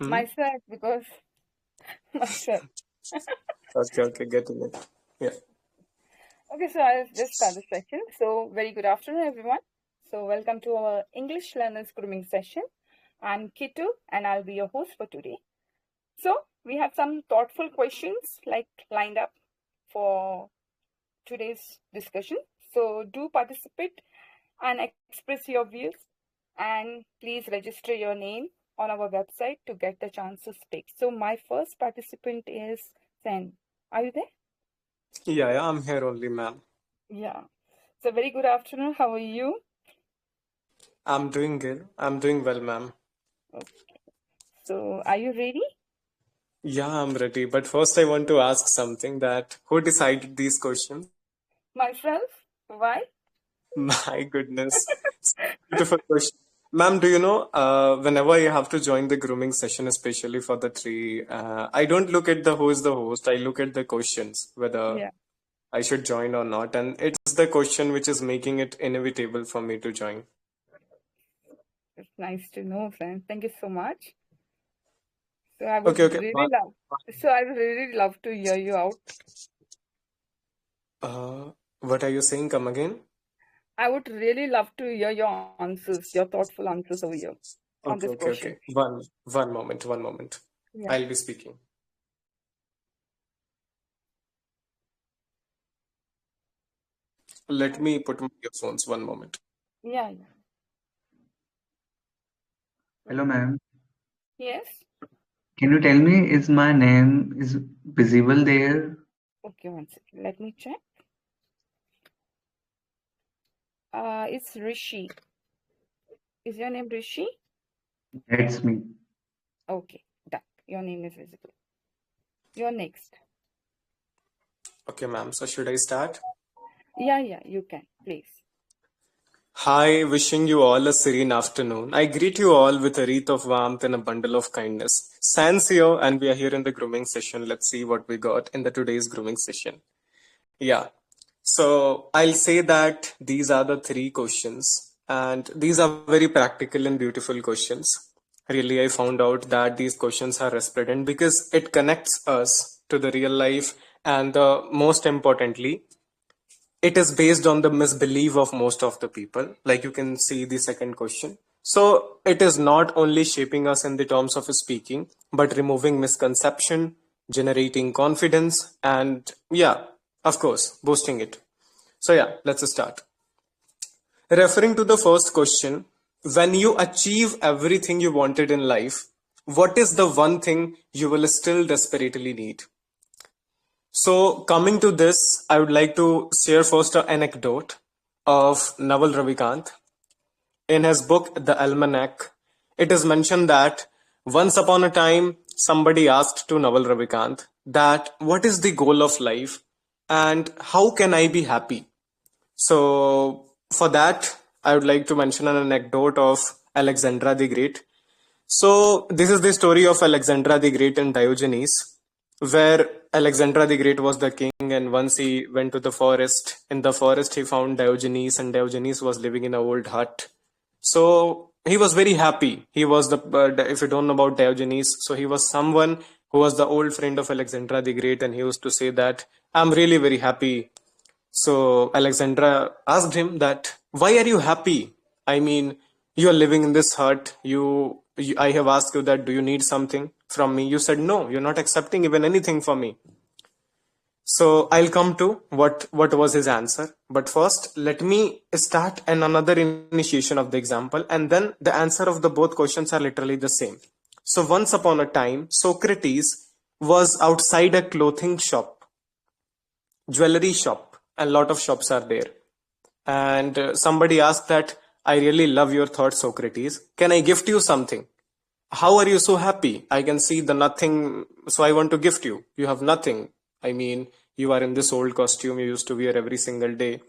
Hmm? Myself, because myself. Okay, getting it. Yeah. Okay, so I'll just start the session. So, very good afternoon, everyone. So, welcome to our English Learners Grooming session. I'm Kittu, and I'll be your host for today. So, we have some thoughtful questions lined up for today's discussion. So, do participate and express your views, and please register your name on our website to get the chance to speak. So, my first participant is Sen. Are you there? Yeah, I'm here only, ma'am. Yeah. So, very good afternoon. How are you? I'm doing good. I'm doing well, ma'am. Okay. So, are you ready? Yeah, I'm ready. But first, I want to ask something that who decided these questions? Myself? Why? My goodness. Beautiful question. Ma'am, do you know, whenever I have to join the grooming session, especially for the three, I don't look at the who is the host. I look at the questions, whether Yeah, I should join or not. And it's the question which is making it inevitable for me to join. it's nice to know, Sam. Thank you so much. So, I Okay, would okay. really love. So, I would really love to hear you out. Uh, what are you saying? Come again? I would really love to hear your answers, your thoughtful answers over here on this question. Okay. One moment. Yeah, I'll be speaking. Let me put my earphones. One moment. yeah. Hello, ma'am. Yes. Can you tell me is my name is visible there? Okay, one second. Let me check. It's Rishi. Is your name Rishi? That's me. Okay, done. Your name is visible. You're next. Okay, ma'am. So should I start? Yeah, you can, please. Hi, wishing you all a serene afternoon. I greet you all with a wreath of warmth and a bundle of kindness. Sans here, and we are here in the grooming session. Let's see what we got in the today's grooming session. Yeah. So I'll say that these are the three questions, and these are very practical and beautiful questions. Really, I found out that these questions are resplendent because it connects us to the real life, and most importantly, it is based on the misbelief of most of the people. Like you can see the second question. So it is not only shaping us in the terms of speaking, but removing misconception, generating confidence, and yeah, of course, boosting it. So yeah, let's start. Referring to the first question, when you achieve everything you wanted in life, what is the one thing you will still desperately need? So, coming to this, I would like to share first an anecdote of Naval Ravikant. In his book, The Almanac, it is mentioned that once upon a time, somebody asked to Naval Ravikant that what is the goal of life and how can I be happy? So, for that, I would like to mention an anecdote of Alexandra the Great. So, this is the story of Alexandra the Great and Diogenes, where Alexandra the Great was the king, and once he went to the forest. In the forest, he found Diogenes, and Diogenes was living in an old hut. So, he was very happy. He was if you don't know about Diogenes, so he was someone who was the old friend of Alexandra the Great, and he used to say that, I'm really very happy. So Alexandra asked him that, why are you happy? I mean, you are living in this hut. I have asked you that, do you need something from me? You said, no, you're not accepting even anything from me. So I'll come to what was his answer. But first, let me start another initiation of the example, and then the answer of the both questions are literally the same. So once upon a time, Socrates was outside a clothing shop, jewelry shop, and lot of shops are there. And somebody asked that, I really love your thoughts, Socrates. Can I gift you something? How are you so happy? I can see the nothing, so I want to gift you. You have nothing. I mean, you are in this old costume you used to wear every single day.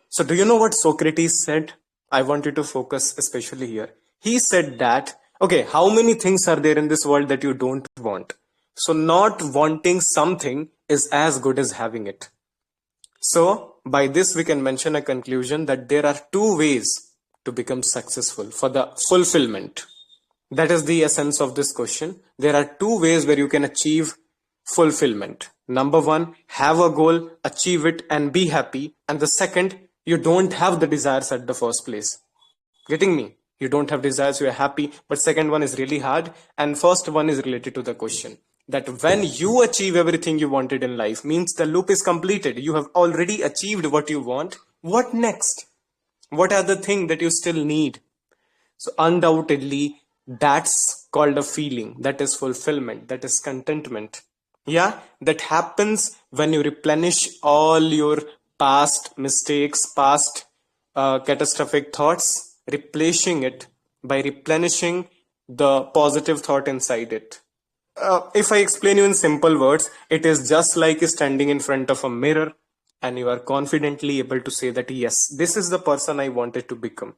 So, do you know what Socrates said? I want you to focus especially here. He said that, okay, how many things are there in this world that you don't want? So, not wanting something is as good as having it. So, by this, we can mention a conclusion that there are two ways to become successful for the fulfillment. That is the essence of this question. There are two ways where you can achieve fulfillment. Number one, have a goal, achieve it, and be happy. And the second, you don't have the desires at the first place. Getting me? You don't have desires, you are happy. But second one is really hard. And first one is related to the question that when you achieve everything you wanted in life, means the loop is completed. You have already achieved what you want. What next? What are the things that you still need? So undoubtedly, that's called a feeling. That is fulfillment. That is contentment. Yeah, that happens when you replenish all your past mistakes, past catastrophic thoughts, replacing it by replenishing the positive thought inside it. If I explain you in simple words, it is just like standing in front of a mirror and you are confidently able to say that, yes, this is the person I wanted to become.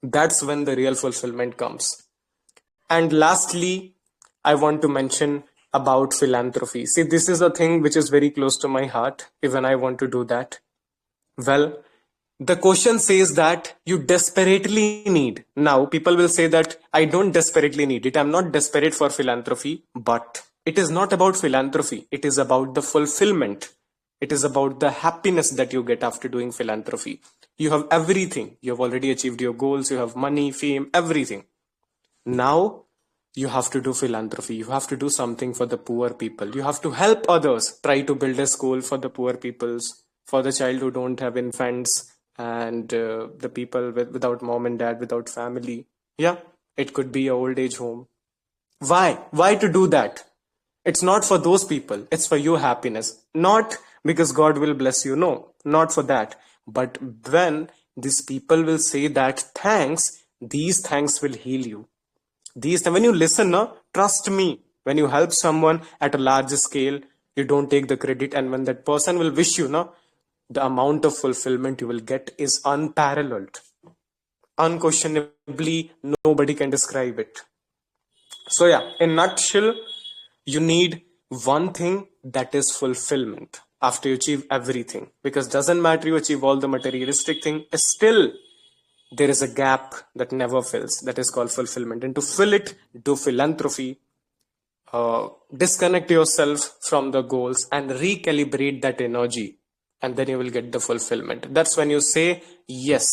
That's when the real fulfillment comes. And lastly, I want to mention about philanthropy. See, this is a thing which is very close to my heart, even I want to do that. Well, the question says that you desperately need. Now, people will say that I don't desperately need it. I'm not desperate for philanthropy, but it is not about philanthropy. It is about the fulfillment. It is about the happiness that you get after doing philanthropy. You have everything. You have already achieved your goals. You have money, fame, everything. Now you have to do philanthropy. You have to do something for the poor people. You have to help others. Try to build a school for the poor peoples, for the child who don't have infants, and the people without mom and dad, without family. Yeah, it could be a old age home. Why to do that? It's not for those people. It's for your happiness. Not because God will bless you. No, not for that. But when these people will say that thanks, these thanks will heal you. These when you listen, no, trust me, when you help someone at a large scale, you don't take the credit, and when that person will wish you, no, the amount of fulfillment you will get is unparalleled. Unquestionably, nobody can describe it. So yeah, in nutshell, you need one thing, that is fulfillment after you achieve everything, because doesn't matter you achieve all the materialistic thing, still there is a gap that never fills, that is called fulfillment. And to fill it, do philanthropy, disconnect yourself from the goals and recalibrate that energy, and then you will get the fulfillment. That's when you say, yes,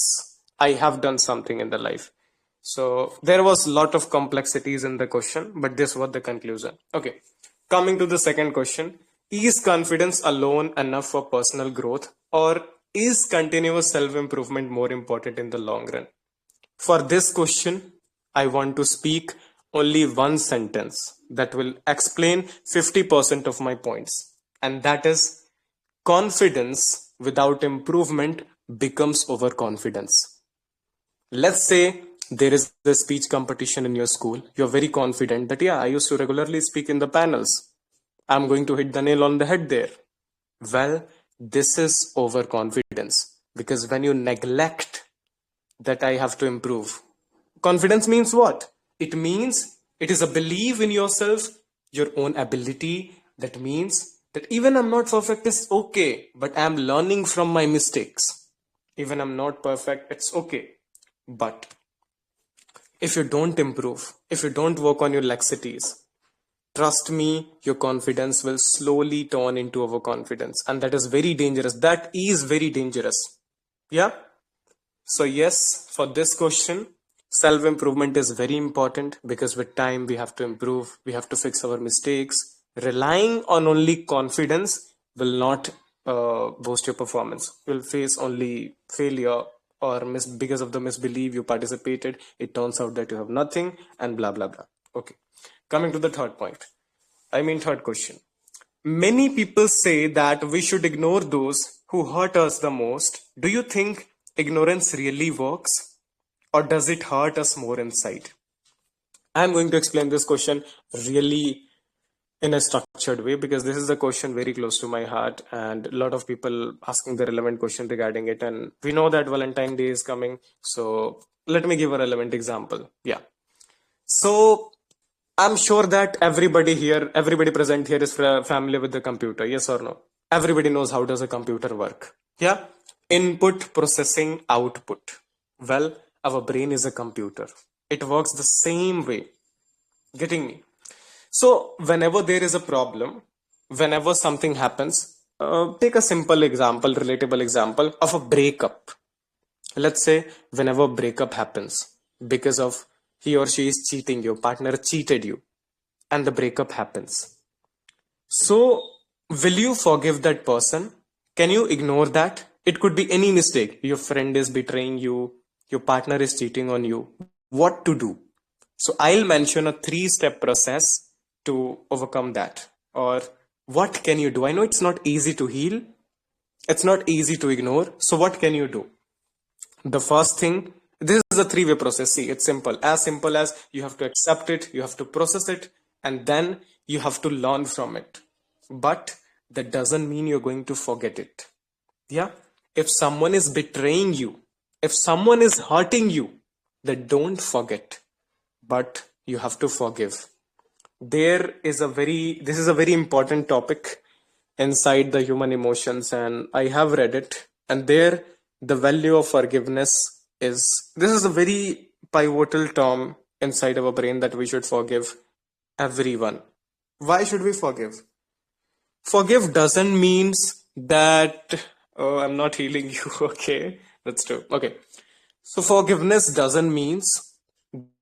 I have done something in the life. So there was a lot of complexities in the question, but this was the conclusion. Okay, coming to the second question, is confidence alone enough for personal growth, or is continuous self-improvement more important in the long run? For this question, I want to speak only one sentence that will explain 50% of my points. And that is, confidence without improvement becomes overconfidence. Let's say there is a speech competition in your school. You're very confident that, yeah, I used to regularly speak in the panels. I'm going to hit the nail on the head there. Well, this is overconfidence, because when you neglect that I have to improve, confidence means what? It means it is a belief in yourself, your own ability. That means that even I'm not perfect, it's okay, but I'm learning from my mistakes. Even I'm not perfect, it's okay. But if you don't improve, if you don't work on your laxities, trust me, your confidence will slowly turn into overconfidence. And that is very dangerous. That is very dangerous. Yeah. So yes, for this question, self-improvement is very important, because with time we have to improve, we have to fix our mistakes. Relying on only confidence will not boost your performance. You'll face only failure, or because of the misbelief you participated, it turns out that you have nothing, and blah blah blah. Okay, coming to the third point. Third question. Many people say that we should ignore those who hurt us the most. Do you think ignorance really works, or does it hurt us more inside? I'm going to explain this question really in a structured way, because this is a question very close to my heart, and a lot of people asking the relevant question regarding it. And we know that Valentine Day is coming, so let me give a relevant example. Yeah. So I'm sure that everybody present here is familiar with the computer. Yes or no? Everybody knows how does a computer work. Yeah. Input, processing, output. Well, our brain is a computer. It works the same way. Getting me? So, whenever there is a problem, whenever something happens, take a simple example, relatable example of a breakup. Let's say, whenever breakup happens because of he or she is cheating, your partner cheated you, and the breakup happens. So, will you forgive that person? Can you ignore that? It could be any mistake. Your friend is betraying you, your partner is cheating on you. What to do? So, I'll mention a three-step process to overcome that. Or, what can you do? I know it's not easy to heal, it's not easy to ignore. So, what can you do? The first thing, this is a three-way process. See, it's simple as you have to accept it, you have to process it, and then you have to learn from it. But that doesn't mean you're going to forget it. Yeah, if someone is betraying you, if someone is hurting you, then don't forget, but you have to forgive. This is a very important topic inside the human emotions, and I have read it, and there the value of forgiveness is, this is a very pivotal term inside our brain, that we should forgive everyone. Why should we forgive? Forgive doesn't means that, oh, I'm not healing you. Okay, that's true. Okay, so forgiveness doesn't means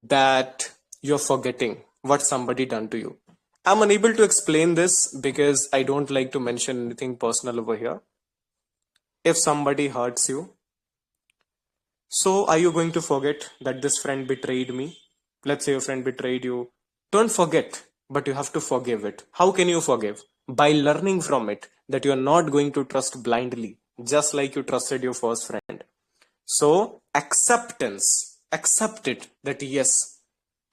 that you're forgetting what somebody done to you. I'm unable to explain this because I don't like to mention anything personal over here. If somebody hurts you, so are you going to forget that this friend betrayed me? Let's say your friend betrayed you. Don't forget, but you have to forgive it. How can you forgive? By learning from it that you're not going to trust blindly, just like you trusted your first friend. So, acceptance, accept it that yes,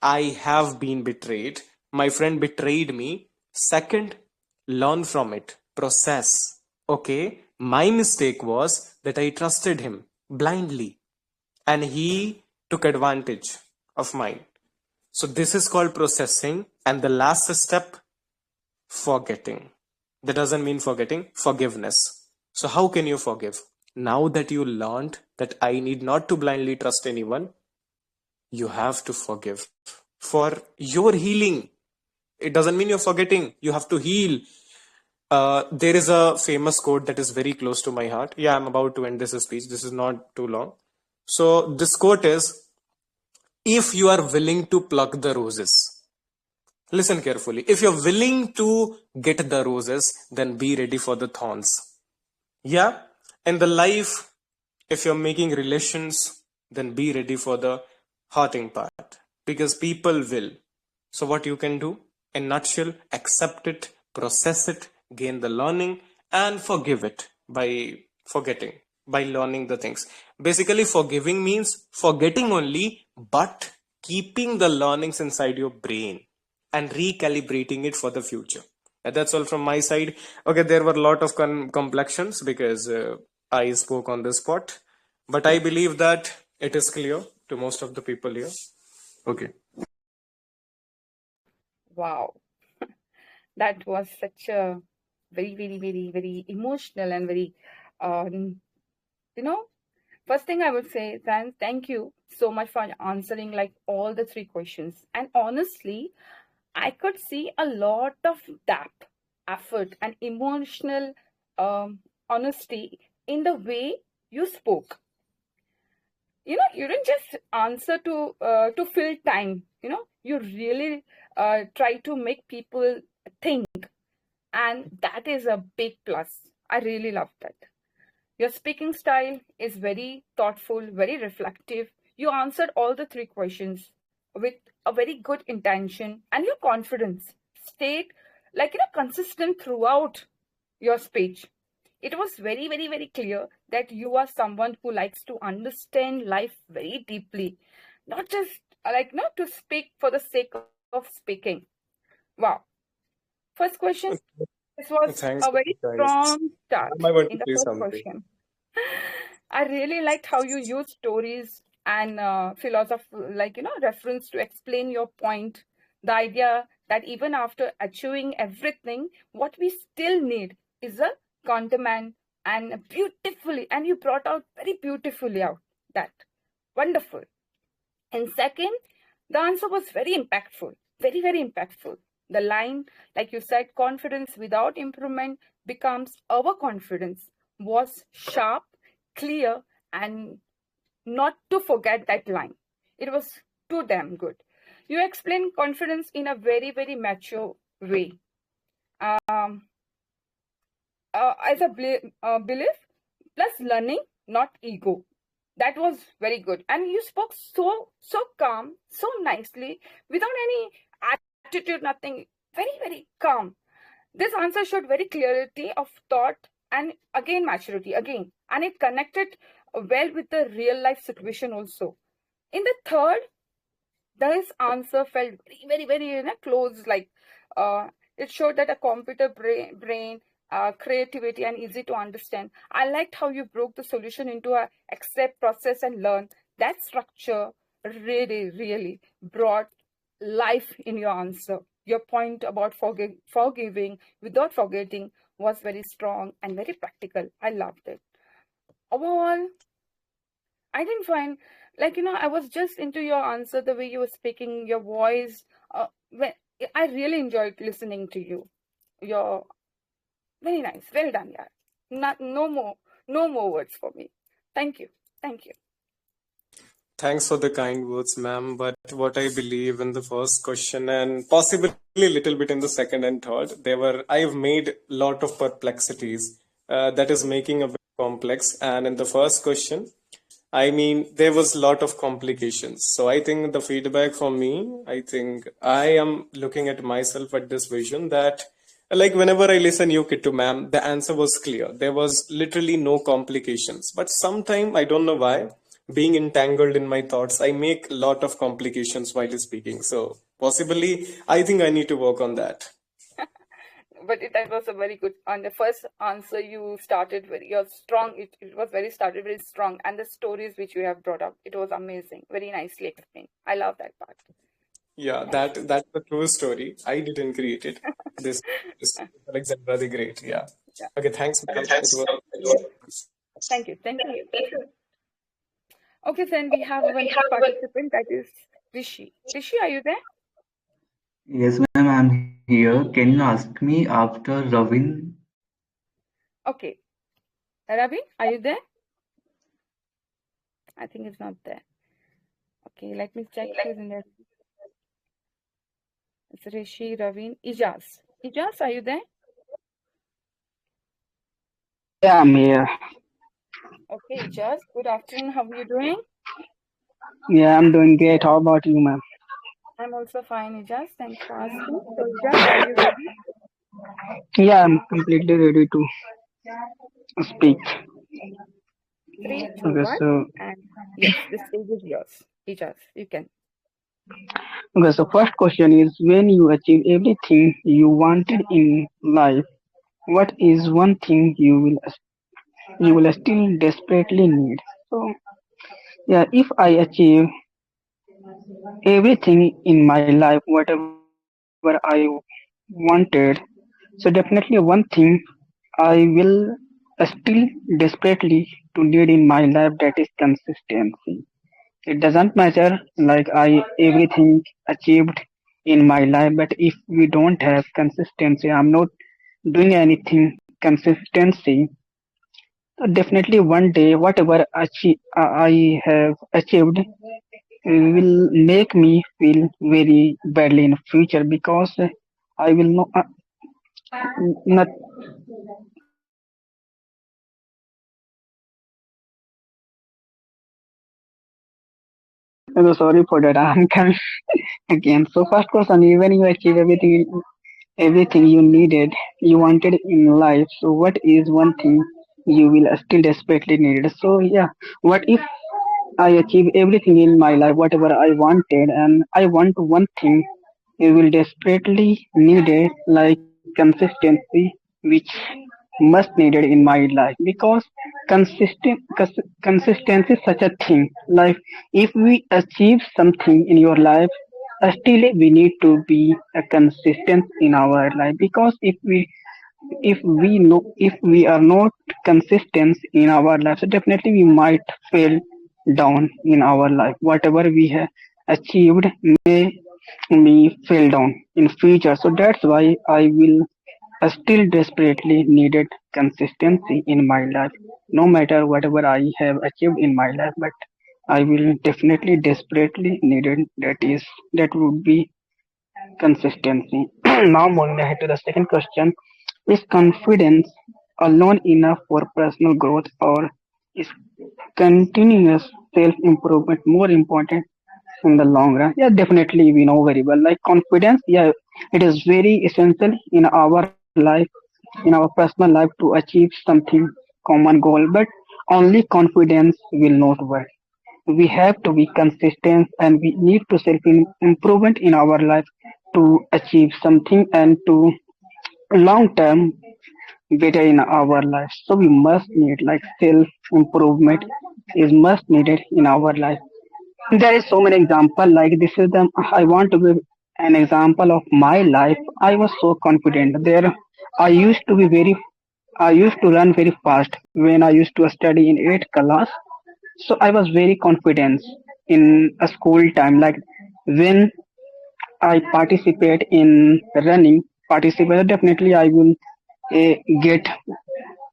I have been betrayed. My friend betrayed me. Second, learn from it, process. Okay, my mistake was that I trusted him blindly and he took advantage of mine. So, this is called processing. And the last step, forgetting. That doesn't mean forgetting, forgiveness. So, how can you forgive? Now that you learned that I need not to blindly trust anyone, you have to forgive for your healing. It doesn't mean you're forgetting, you have to heal. There is a famous quote that is very close to my heart. Yeah, I'm about to end this speech. This is not too long. So, this quote is, if you are willing to pluck the roses, listen carefully. If you're willing to get the roses, then be ready for the thorns. Yeah, in the life, if you're making relations, then be ready for the hurting part because people will. So, what you can do in nutshell, accept it, process it, gain the learning, and forgive it by forgetting, by learning the things. Basically, forgiving means forgetting only, but keeping the learnings inside your brain and recalibrating it for the future. And that's all from my side. Okay, there were a lot of complexions because I spoke on the spot, but I believe that it is clear to most of the people here. Okay. Wow, that was such a very emotional and very, um, you know, first thing I would say, thank you so much for answering like all the three questions. And honestly, I could see a lot of depth, effort, and emotional honesty in the way you spoke. You didn't just answer to fill time. You really try to make people think, and that is a big plus. I really love that. Your speaking style is very thoughtful, very reflective. You answered all the three questions with a very good intention, and your confidence stayed consistent throughout your speech. It was very clear that you are someone who likes to understand life very deeply, not just not to speak for the sake of speaking. Wow. First question. This was Thanks, a very guys. strong start I want in to the say first something. question. I really liked how you use stories and philosophy, reference to explain your point. The idea that even after achieving everything, what we still need is a contentment, and you brought out very beautifully out that. Wonderful. And second, The answer was very impactful, very, very impactful. The line, like you said, confidence without improvement becomes overconfidence, was sharp, clear, and not to forget that line. It was too damn good. You explained confidence in a very, very mature way. Um, as a belief plus learning, not ego. That was very good. And you spoke so calm, so nicely, without any attitude, nothing. Very, very calm. This answer showed very clarity of thought and again maturity again. And it connected well with the real life situation also. In the third, this answer felt very, very, very close. Like it showed that a computer brain, creativity, and easy to understand. I liked how you broke the solution into a accept, process, and learn. That structure really, really brought life in your answer. Your point about forgiving without forgetting was very strong and very practical. I loved it. Overall, I didn't find, like, I was just into your answer, the way you were speaking, your voice. When, I really enjoyed listening to you. You're very nice. Well done, yeah. No more words for me. Thank you. Thank you. Thanks for the kind words, ma'am. But what I believe in the first question and possibly a little bit in the second and third, I've made lot of perplexities that is making a bit complex. And in the first question, I mean, there was a lot of complications. So I think the feedback for me, I think I am looking at myself at this vision that like whenever I listen you Kittu ma'am, the answer was clear. There was literally no complications. But sometime I don't know why, being entangled in my thoughts, I make a lot of complications while speaking. So possibly I think I need to work on that. But that was a very good. On the first answer, you started very, you're strong. It was very started very strong, and the stories which you have brought up, it was amazing, very nicely explained. I love that part. Yeah, that's the true story. I didn't create it. This Alexandra the Great. Yeah. Yeah. Okay, thanks, ma'am. It was Thank you. Thank you. Okay, then we have one more participant, that is Rishi. Rishi, are you there? Yes, ma'am, I'm here. Can you ask me after Ravin? Okay. Ravi, are you there? I think it's not there. Okay, let me check who's in there. It's Rishi, Ravin, Ijaz. Ijaz, are you there? Yeah, I'm here. Okay, Ijaz, good afternoon. How are you doing? Yeah, I'm doing great. How about you, ma'am? I'm also fine, Ijaz. Thanks for asking. So, Ijaz, are you ready? Yeah, I'm completely ready to speak. Three, two, Okay, one, so and yes, the stage is yours. Ijaz, you can. first question is when you achieve everything you wanted in life, what is one thing you will still desperately need? So yeah, if I achieve everything in my life, whatever I wanted, so definitely one thing I will still desperately to need in my life, that is consistency. It doesn't matter like I everything achieved in my life, but if we don't have consistency, I'm not doing anything consistency. So definitely one day whatever I have achieved will make me feel very badly in future because I will not. Sorry for that. I'm coming again. So first question, even you achieve everything you needed, you wanted in life. So what is one thing you will still desperately need? So yeah, what if I achieve everything in my life, whatever I wanted, and I want one thing you will desperately need it, like consistency, which must needed in my life because consistency is such a thing. Like if we achieve something in your life, still we need to be consistent in our life because if we are not consistent in our life, so definitely we might fail down in our life whatever we have achieved may be fell down in future. So that's why I will still desperately needed consistency in my life. No matter whatever I have achieved in my life, but I will definitely desperately needed that would be consistency. Now moving ahead to the second question. Is confidence alone enough for personal growth, or is continuous self improvement more important in the long run? Yeah, definitely we know very well. Like confidence, yeah, it is very essential in our life, in our personal life to achieve something common goal, but only confidence will not work. We have to be consistent and we need to self improvement in our life to achieve something and to long term better in our life. So we must need like self improvement is must needed in our life. There is so many example like this is the I want to give an example of my life. I was so confident there. I used to be very I used to run very fast when I used to study in 8th class. So I was very confident in a school time. Like when I participate in running, participate definitely I will get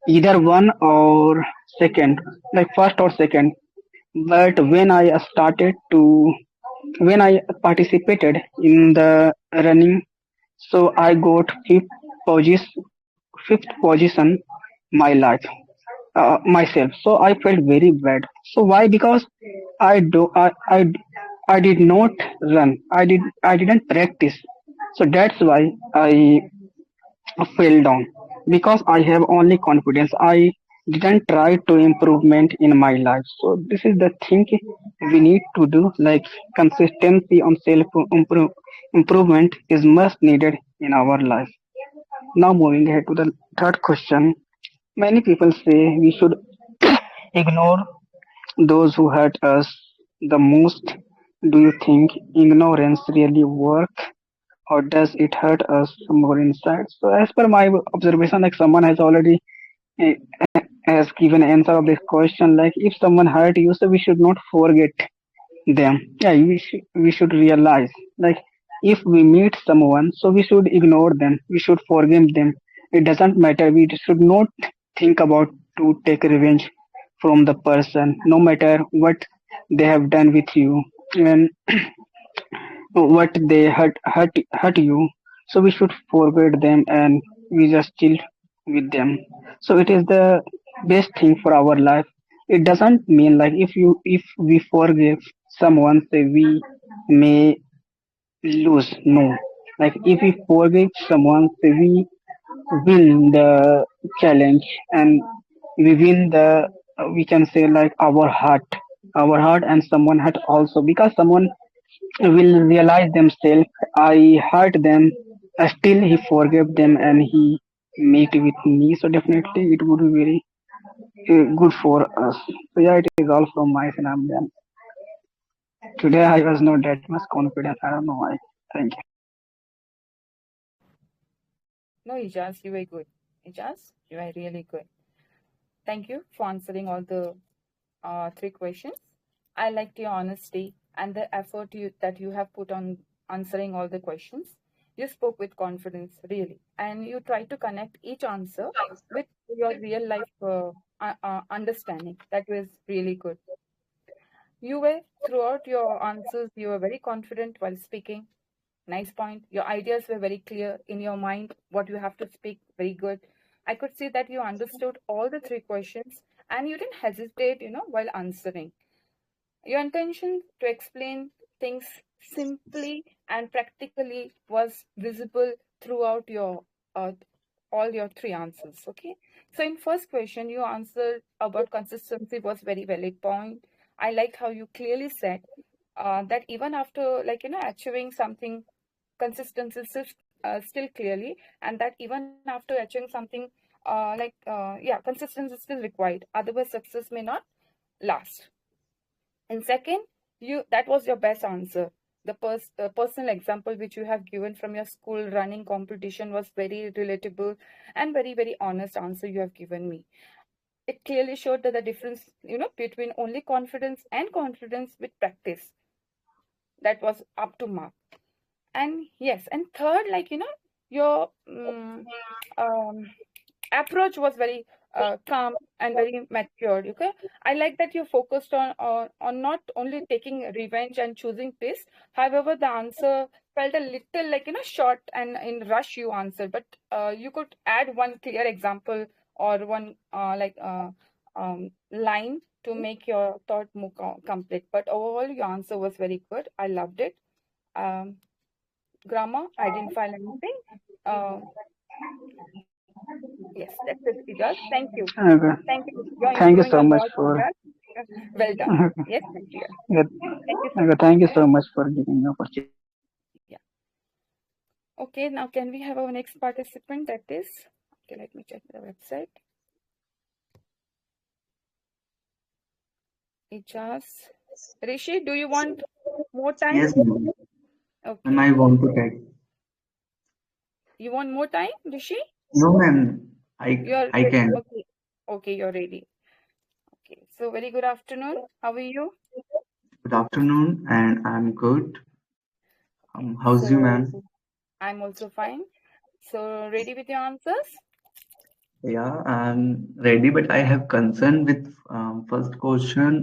either one or second, like first or second. But when I participated in the running, so I got fifth position my life myself. So I felt very bad. So why? Because I do I did not run. I didn't practice. So that's why I fell down because I have only confidence. I didn't try to improvement in my life. So this is the thing we need to do. Like consistency on improvement is must needed in our life. Now moving ahead to the third question. Many people say we should ignore those who hurt us the most. Do you think ignorance really work, or does it hurt us more inside? So as per my observation, like someone has already eh, has given answer of this question. Like if someone hurt you, so we should not forget them. Yeah, we should realize like if we meet someone, so we should ignore them. We should forgive them. It doesn't matter. We should not think about to take revenge from the person, no matter what they have done with you. And what they hurt you, so we should forget them and we just chill with them. So it is the best thing for our life. It doesn't mean like if we forgive someone, say we may lose. No, like if we forgive someone, say we win the challenge and we win the we can say like our heart and someone hurt also, because someone will realize themselves I hurt them, still he forgave them and he meet with me. So definitely it would be very good for us. So yeah, it is all from my side. I'm done. Today I was not that much confident. I don't know why. Thank you. No, Ijaz, you were good. Ijaz, you were really good. Thank you for answering all the three questions. I liked your honesty and the effort that you have put on answering all the questions. You spoke with confidence, really, and you tried to connect each answer with your real life understanding. That was really good. You were, throughout your answers, you were very confident while speaking. Nice point. Your ideas were very clear in your mind, what you have to speak. Very good. I could see that you understood all the three questions and you didn't hesitate, while answering. Your intention to explain things simply and practically was visible throughout your uh, all your three answers. Okay. So in first question, you answered about consistency was very valid point. I liked how you clearly said that even after achieving something, consistency is still clearly, and that even after achieving something consistency is still required, otherwise success may not last. And second, you that was your best answer. The personal example which you have given from your school running competition was very relatable and very, very honest answer you have given me. It clearly showed that the difference, between only confidence and confidence with practice. that was up to mark. And yes, and third, your approach was very calm and very matured. Okay, I like that you focused on not only taking revenge and choosing peace. However, the answer felt a little short and in rush you answered, but you could add one clear example or one line to make your thought more complete. But overall, your answer was very good. I loved it. Um, Grammar, I didn't find anything. Uh, yes, that's it, Sridhar. Thank you. Okay. Thank you. You're Thank you improving so a much lot, for. Sridhar. Well done. Okay. Yes, Sridhar. Yeah, Thank you so okay, much. thank you so much for giving me opportunity. Yeah. Okay, now can we have our next participant? That is, okay, let me check the website. Ijaz. Rishi, do you want more time? Yes, ma'am. Ma'am, Okay. I want to tag. You want more time, Rishi? No, ma'am. I You're I can. okay. Okay, you're ready. Okay. So very good afternoon. How are you? Good afternoon, and I'm good. Okay. How's you, So ma'am? I'm also fine. So ready with your answers? Yeah, I'm ready, but I have concern with first question.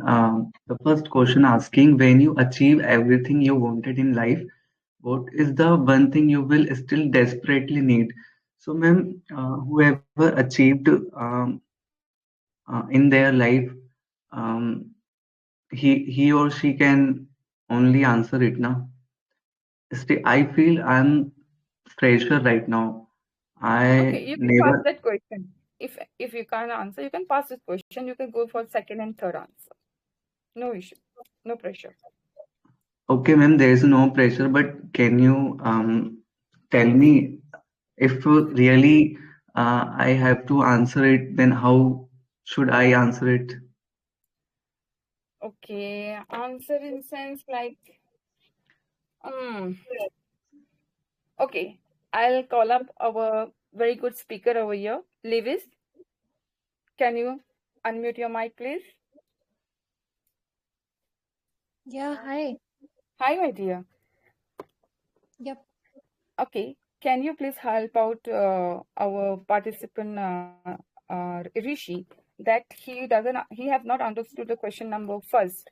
The first question asking when you achieve everything you wanted in life, what is the one thing you will still desperately need? So, ma'am, whoever achieved in their life, um, he or she can only answer it now. Still, I feel I'm fresher right now. Okay, I you can pass never. that question. If you can't answer, you can pass this question. You can go for second and third answer. No issue. No pressure. Okay, ma'am, there is no pressure, but can you tell me if really I have to answer it, then how should I answer it? Okay, answer in sense um okay. I'll call up our very good speaker over here. Lewis, can you unmute your mic, please? Yeah, hi. Hi, my dear. Yep. Okay, can you please help out our participant Rishi that he have not understood the question number first.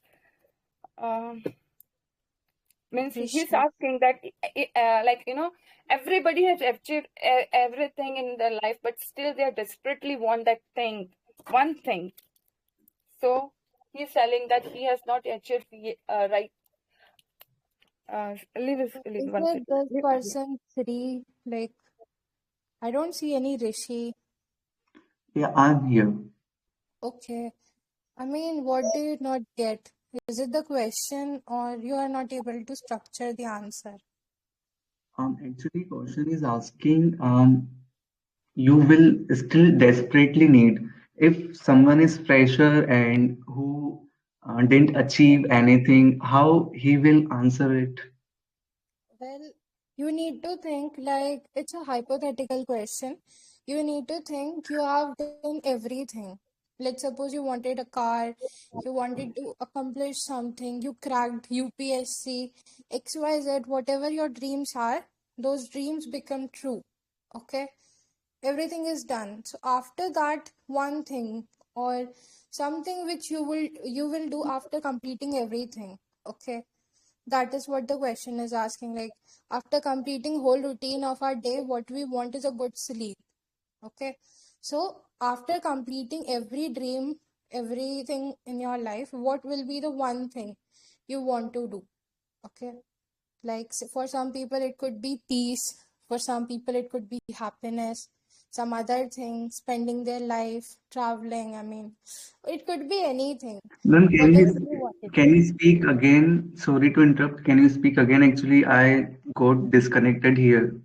Um, Means he's Rishi. asking that everybody has achieved everything in their life, but still they desperately want that thing, one thing. So he's telling that he has not achieved right. Leave Is one it second. this person three? Like, I don't see any Rishi. Yeah, I'm here. Okay. I mean, what do you not get? Is it the question or you are not able to structure the answer? Actually, question is asking you will still desperately need if someone is fresher and who didn't achieve anything, how he will answer it. Well, you need to think like it's a hypothetical question. You need to think you have done everything. Let's suppose you wanted a car, you wanted to accomplish something, you cracked UPSC, XYZ, whatever your dreams are, those dreams become true. Okay? Everything is done. So after that, one thing or something which you will do after completing everything. Okay, that is what the question is asking. Like after completing whole routine of our day, what we want is a good sleep. Okay, so after completing every dream, everything in your life, what will be the one thing you want to do? Okay, like for some people it could be peace, for some people it could be happiness, some other thing, spending their life traveling. I mean, it could be anything, Then whatever you wanted to can do. you speak again? Sorry to interrupt. Can you speak again? Actually, I got disconnected here.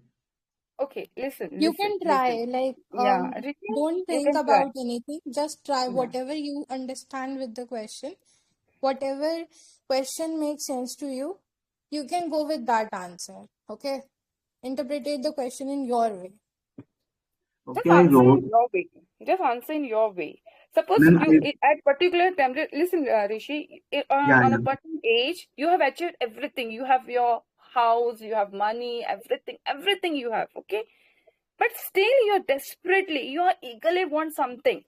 Okay, listen, You listen, can listen. try, like, Yeah, Rishi, don't you think can try. about anything, just try Yeah. whatever you understand with the question. Whatever question makes sense to you, you can go with that answer. Okay, interpret the question in your way. Just Okay, I answer in wrote. your way. Just answer in your way. Suppose Ma'am, you at particular time, listen, Rishi, yeah, on a yeah, certain age, you have achieved everything. You have your house, you have money, everything you have. Okay, but still you're desperately, you are eagerly want something.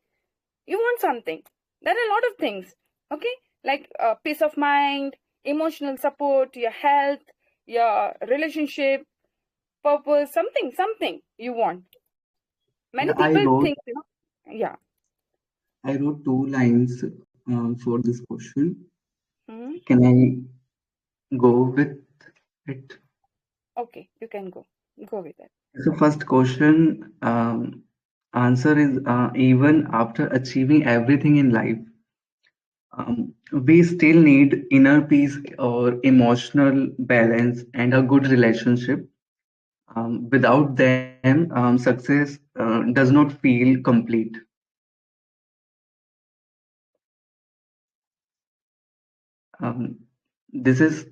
You want something. There are a lot of things. Okay, like peace of mind, emotional support, your health, your relationship, purpose, something you want. Many yeah. people think, yeah. I wrote two lines for this question. Hmm. Can I go with it? Okay, you can go with it. So first question, answer is even after achieving everything in life, we still need inner peace or emotional balance and a good relationship. Without them, success does not feel complete. Um, this is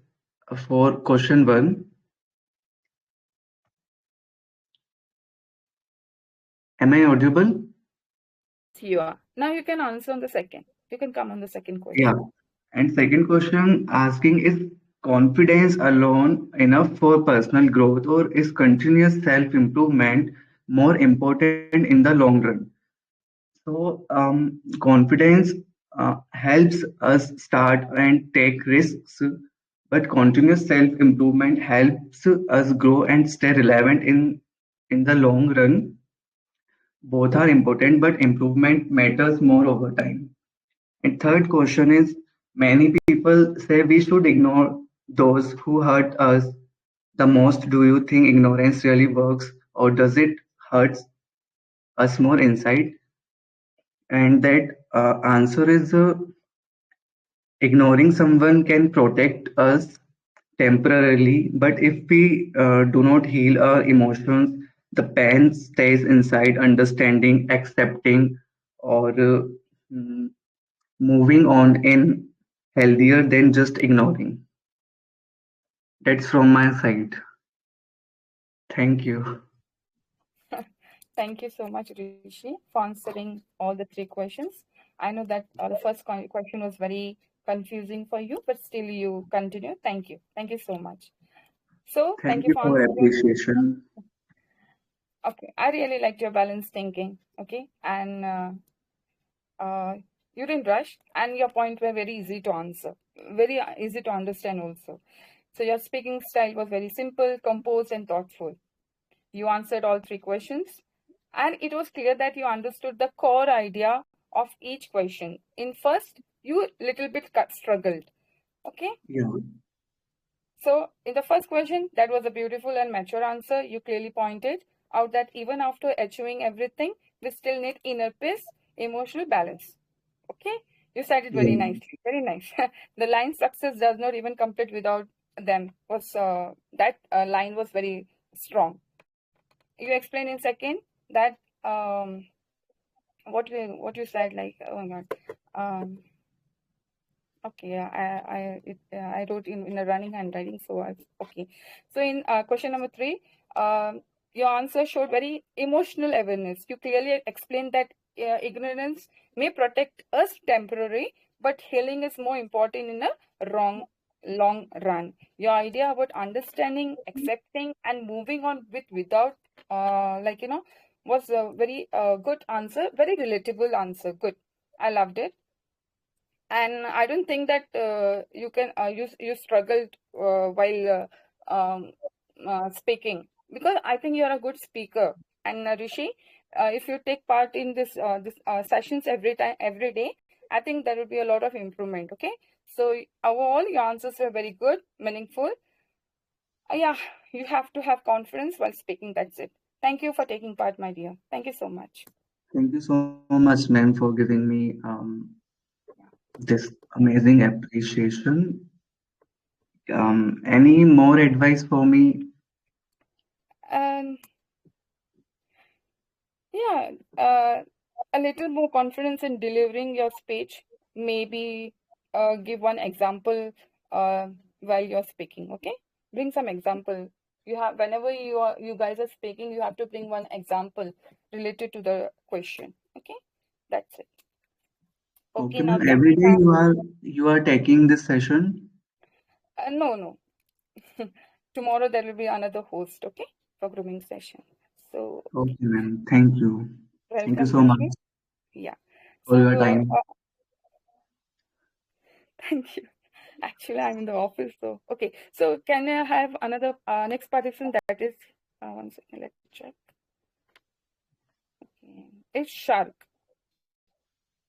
for question one. Am I audible? Yes, you are. Now you can answer on the second. You can come on the second Yeah. question. And second question asking is confidence alone enough for personal growth or is continuous self-improvement more important in the long run? So confidence helps us start and take risks, but continuous self-improvement helps us grow and stay relevant in the long run. Both are important, but improvement matters more over time. And third question is many people say we should ignore those who hurt us the most. Do you think ignorance really works or does it hurt us more inside? And that answer is ignoring someone can protect us temporarily, but if we do not heal our emotions, the pain stays inside. Understanding, accepting, or mm, moving on in healthier than just ignoring. That's from my side. Thank you. Thank you so much, Rishi, for answering all the three questions. I know that the first question was very confusing for you, but still you continue. Thank you. Thank you so much. So, thank Thank you you for for answering. appreciation. Okay, I really liked your balanced thinking. Okay, and uh, you didn't rush, and your points were very easy to answer, very easy to understand also. So, your speaking style was very simple, composed, and thoughtful. You answered all three questions, and it was clear that you understood the core idea of each question. In first, you little bit struggled. Okay, Yeah, so in the first question, that was a beautiful and mature answer. You clearly pointed out that even after achieving everything, we still need inner peace, emotional balance. Okay, you said it very yeah. nicely, very nice. The line "success does not even complete without them" was that line was very strong. You explain in second that um, what you said, like, oh my god, okay, yeah, I wrote in a running handwriting, so okay. So in question number three, your answer showed very emotional awareness. You clearly explained that ignorance may protect us temporarily, but healing is more important in a long run. Your idea about understanding, accepting, and moving on without was a very good answer, very relatable answer. Good, I loved it. And I don't think that you can you struggled while speaking, because I think you are a good speaker. And Rishi, if you take part in this sessions every time, every day, I think there will be a lot of improvement. Okay, so overall your answers were very good, meaningful. Yeah, you have to have confidence while speaking. That's it. Thank you for taking part, my dear. Thank you so much. Thank you so much, ma'am, for giving me this amazing appreciation. Any more advice for me? And yeah, a little more confidence in delivering your speech. Maybe give one example while you're speaking. Okay, bring some example. You have, whenever you guys are speaking, you have to bring one example related to the question. Okay, that's it. Okay, Okay, now ma'am. can Every we day have? you are taking this session. No, no. Tomorrow there will be another host, okay, for grooming session. So, okay. Okay, ma'am. Thank you. Thank you Welcome, so much Rishi. Yeah. for So, your time. thank you. Actually, I'm in the office, so okay. So, can I have another next participant? That is, one second, let me check. Okay. It's Shark.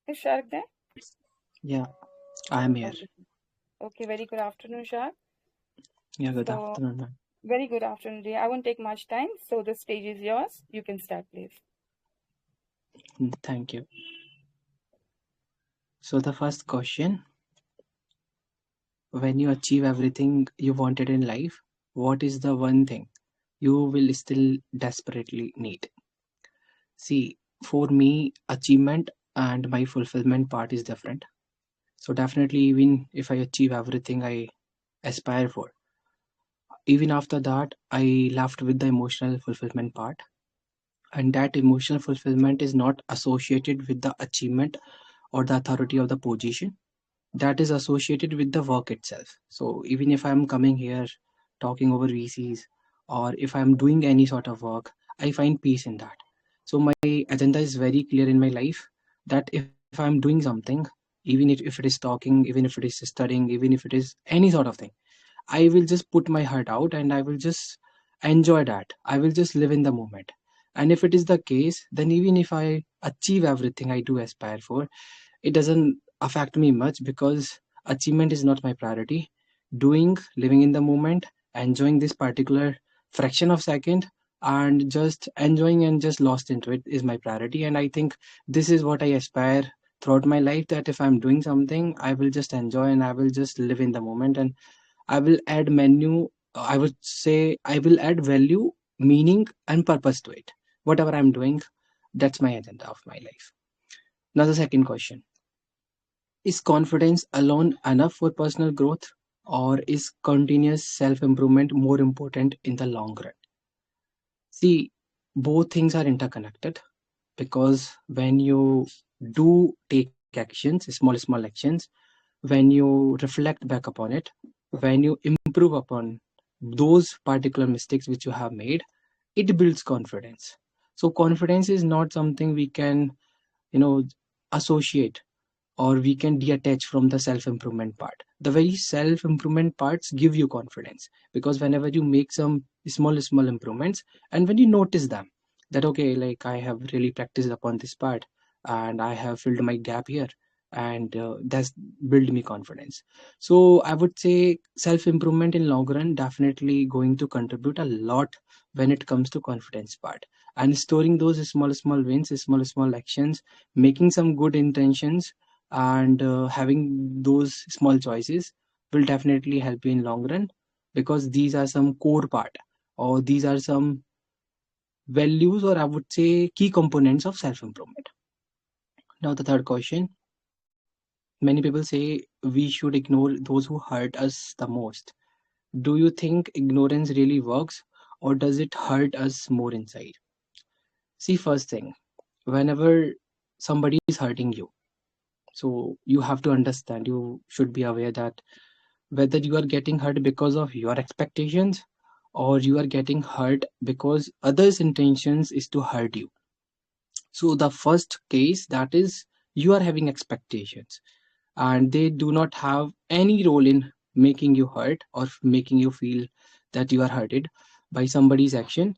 Is Shark there? Yeah, I am here. Okay. Okay. Very good afternoon, Shark. Yeah, good So, afternoon, ma'am. very good afternoon, dear. I won't take much time. So, the stage is yours. You can start, please. Thank you. So, the first question, when you achieve everything you wanted in life, what is the one thing you will still desperately need? See, for me, achievement and my fulfillment part is different. So, definitely, even if I achieve everything I aspire for, even after that, I left with the emotional fulfillment part. And that emotional fulfillment is not associated with the achievement or the authority of the position, that is associated with the work itself. So even if I'm coming here talking over VCs, or if I'm doing any sort of work, I find peace in that. So my agenda is very clear in my life, that if I'm doing something, even if it is talking, even if it is studying, even if it is any sort of thing, I will just put my heart out and I will just enjoy that. I will just live in the moment. And if it is the case, then even if I achieve everything I do aspire for, it doesn't affect me much, because achievement is not my priority. Doing, living in the moment, enjoying this particular fraction of second, and just enjoying and just lost into it is my priority. And I think this is what I aspire throughout my life, that if I'm doing something, I will just enjoy and I will just live in the moment, and I will add menu. I would say I will add value, meaning, and purpose to it. Whatever I'm doing, that's my agenda of my life. Now, the second question, is confidence alone enough for personal growth, or is continuous self improvement more important in the long run? See, both things are interconnected, because when you do take actions, small actions, when you reflect back upon it, when you improve upon those particular mistakes which you have made, it builds confidence. So confidence is not something we can, you know, associate, or we can detach from the self improvement part. The very self improvement parts give you confidence, because whenever you make some small improvements, and when you notice them, that okay, like I have really practiced upon this part, and I have filled my gap here, and that's build me confidence. So I would say self improvement in long run definitely going to contribute a lot when it comes to confidence part. And storing those small wins, small actions, making some good intentions, and having those small choices will definitely help you in long run, because these are some core part, or these are some values, or I would say key components of self improvement. Now, the third question, many people say we should ignore those who hurt us the most. Do you think ignorance really works, or does it hurt us more inside? See, first thing, whenever somebody is hurting you, so you have to understand, you should be aware that whether you are getting hurt because of your expectations, or you are getting hurt because others intentions is to hurt you. So the first case, that is, you are having expectations, and they do not have any role in making you hurt or making you feel that you are hurted by somebody's action.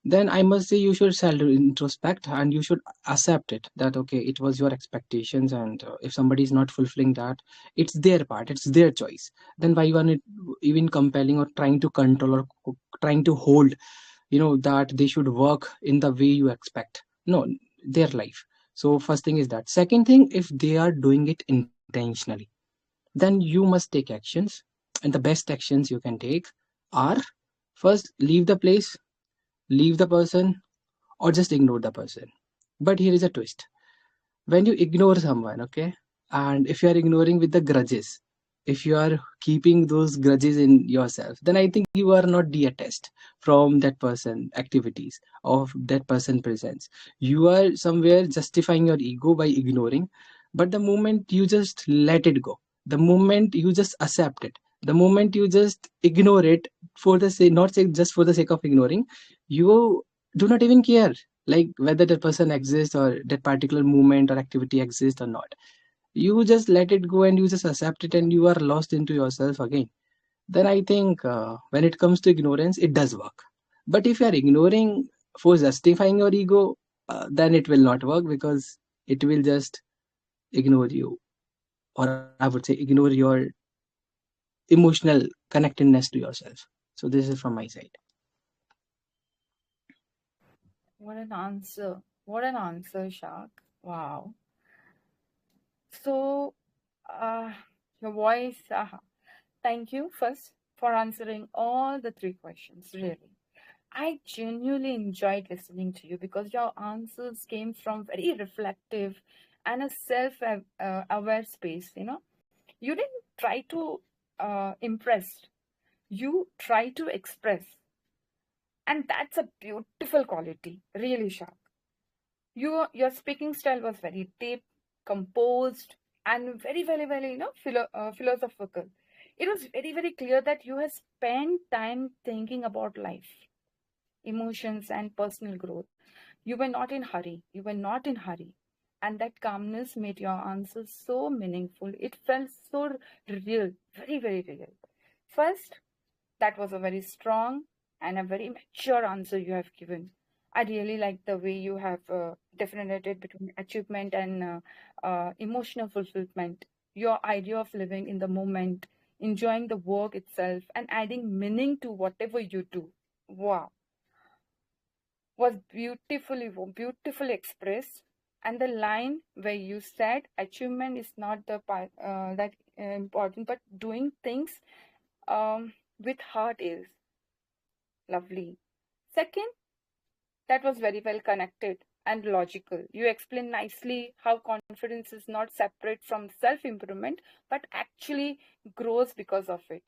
Then I must say you should self introspect, and you should accept it, that okay, it was your expectations, and if somebody is not fulfilling that, it's their part, it's their choice. Then why you are not even compelling or trying to control, or trying to hold, that they should work in the way you expect? No, their life. So first thing is that. Second thing, if they are doing it intentionally, then you must take actions. And the best actions you can take are, first, leave the place, leave the person, or just ignore the person. But here is a twist. When you ignore someone, okay, and if you are ignoring with the grudges, if you are keeping those grudges in yourself, then I think you are not detached from that person activities, of that person presence. You are somewhere justifying your ego by ignoring. But the moment you just let it go, the moment you just accept it, the moment you just ignore it for the sake, not say just for the sake of ignoring, you do not even care like whether that person exists or that particular movement or activity exists or not. You just let it go and you just accept it and you are lost into yourself again. Then I think when it comes to ignorance, it does work. But if you are ignoring for justifying your ego, then it will not work because it will just ignore you, or I would say ignore your emotional connectedness to yourself. So this is from my side. What an answer. What an answer, Shak. Wow. So, uh, your voice, thank you first for answering all the three questions, really. I genuinely enjoyed listening to you because your answers came from very reflective and a self aware space. You didn't try to impress, you try to express. And that's a beautiful quality, really, Shak. Your speaking style was very deep, composed, and very, very, very, philosophical. It was very, very clear that you have spent time thinking about life, emotions, and personal growth. You were not in hurry. You were not in hurry. And that calmness made your answers so meaningful. It felt so real, very, very real. First, that was a very strong and a very mature answer you have given. I really like the way you have differentiated between achievement and emotional fulfillment. Your idea of living in the moment, enjoying the work itself, and adding meaning to whatever you do. Wow, was beautifully expressed. And the line where you said achievement is not that important, but doing things with heart is lovely. Second, that was very well connected and logical. You explained nicely how confidence is not separate from self improvement, but actually grows because of it.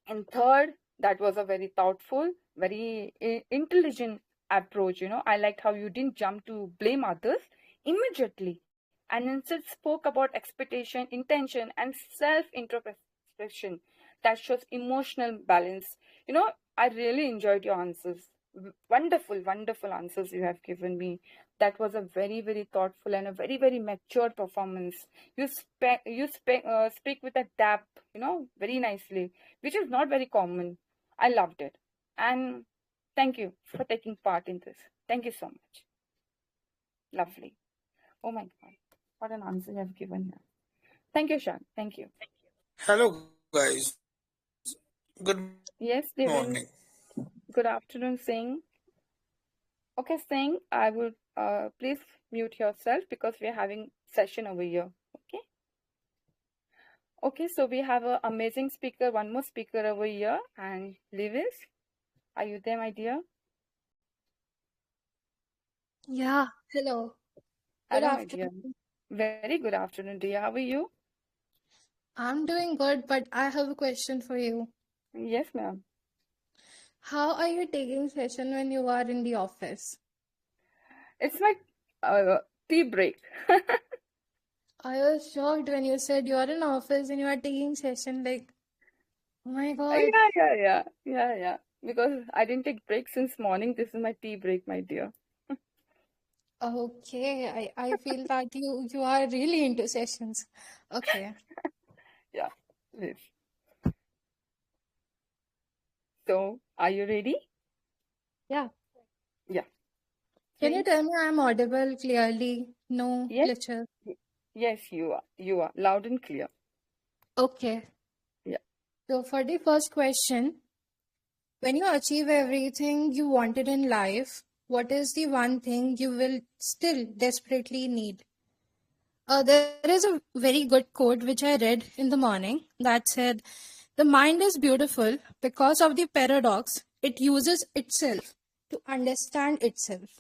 And third, that was a very thoughtful, very intelligent approach. I liked how you didn't jump to blame others immediately and instead spoke about expectation, intention, and self introspection. That shows emotional balance. I really enjoyed your answers. Wonderful, wonderful answers you have given me. That was a very, very thoughtful and a very, very mature performance. You speak with a depth, very nicely, which is not very common. I loved it. And thank you for taking part in this. Thank you so much. Lovely. Oh my God. What an answer you have given here. Thank you, Shan. Thank you. Hello, guys. Good morning. Yes, Devin. Good afternoon, Singh. Okay, Singh, I will please mute yourself because we are having session over here. Okay. Okay, so we have an amazing speaker, one more speaker over here, and Lewis, are you there, my dear? Yeah, hello. Good Hello, my dear. afternoon. Very good afternoon, dear. How are you? I'm doing good, but I have a question for you. Yes, ma'am. How are you taking session when you are in the office? It's my tea break. I was shocked when you said you are in office and you are taking session. Like, oh my God. Yeah. Because I didn't take break since morning. This is my tea break, my dear. Okay, I feel that you are really into sessions. Okay. Yeah, yes. So, are you ready? Yeah. Yeah, Can you please. tell me I'm audible clearly? No Yes, glitches. yes, you are. You are loud and clear. Okay. Yeah. So for the first question, when you achieve everything you wanted in life, what is the one thing you will still desperately need? There is a very good quote which I read in the morning that said, the mind is beautiful because of the paradox it uses itself to understand itself.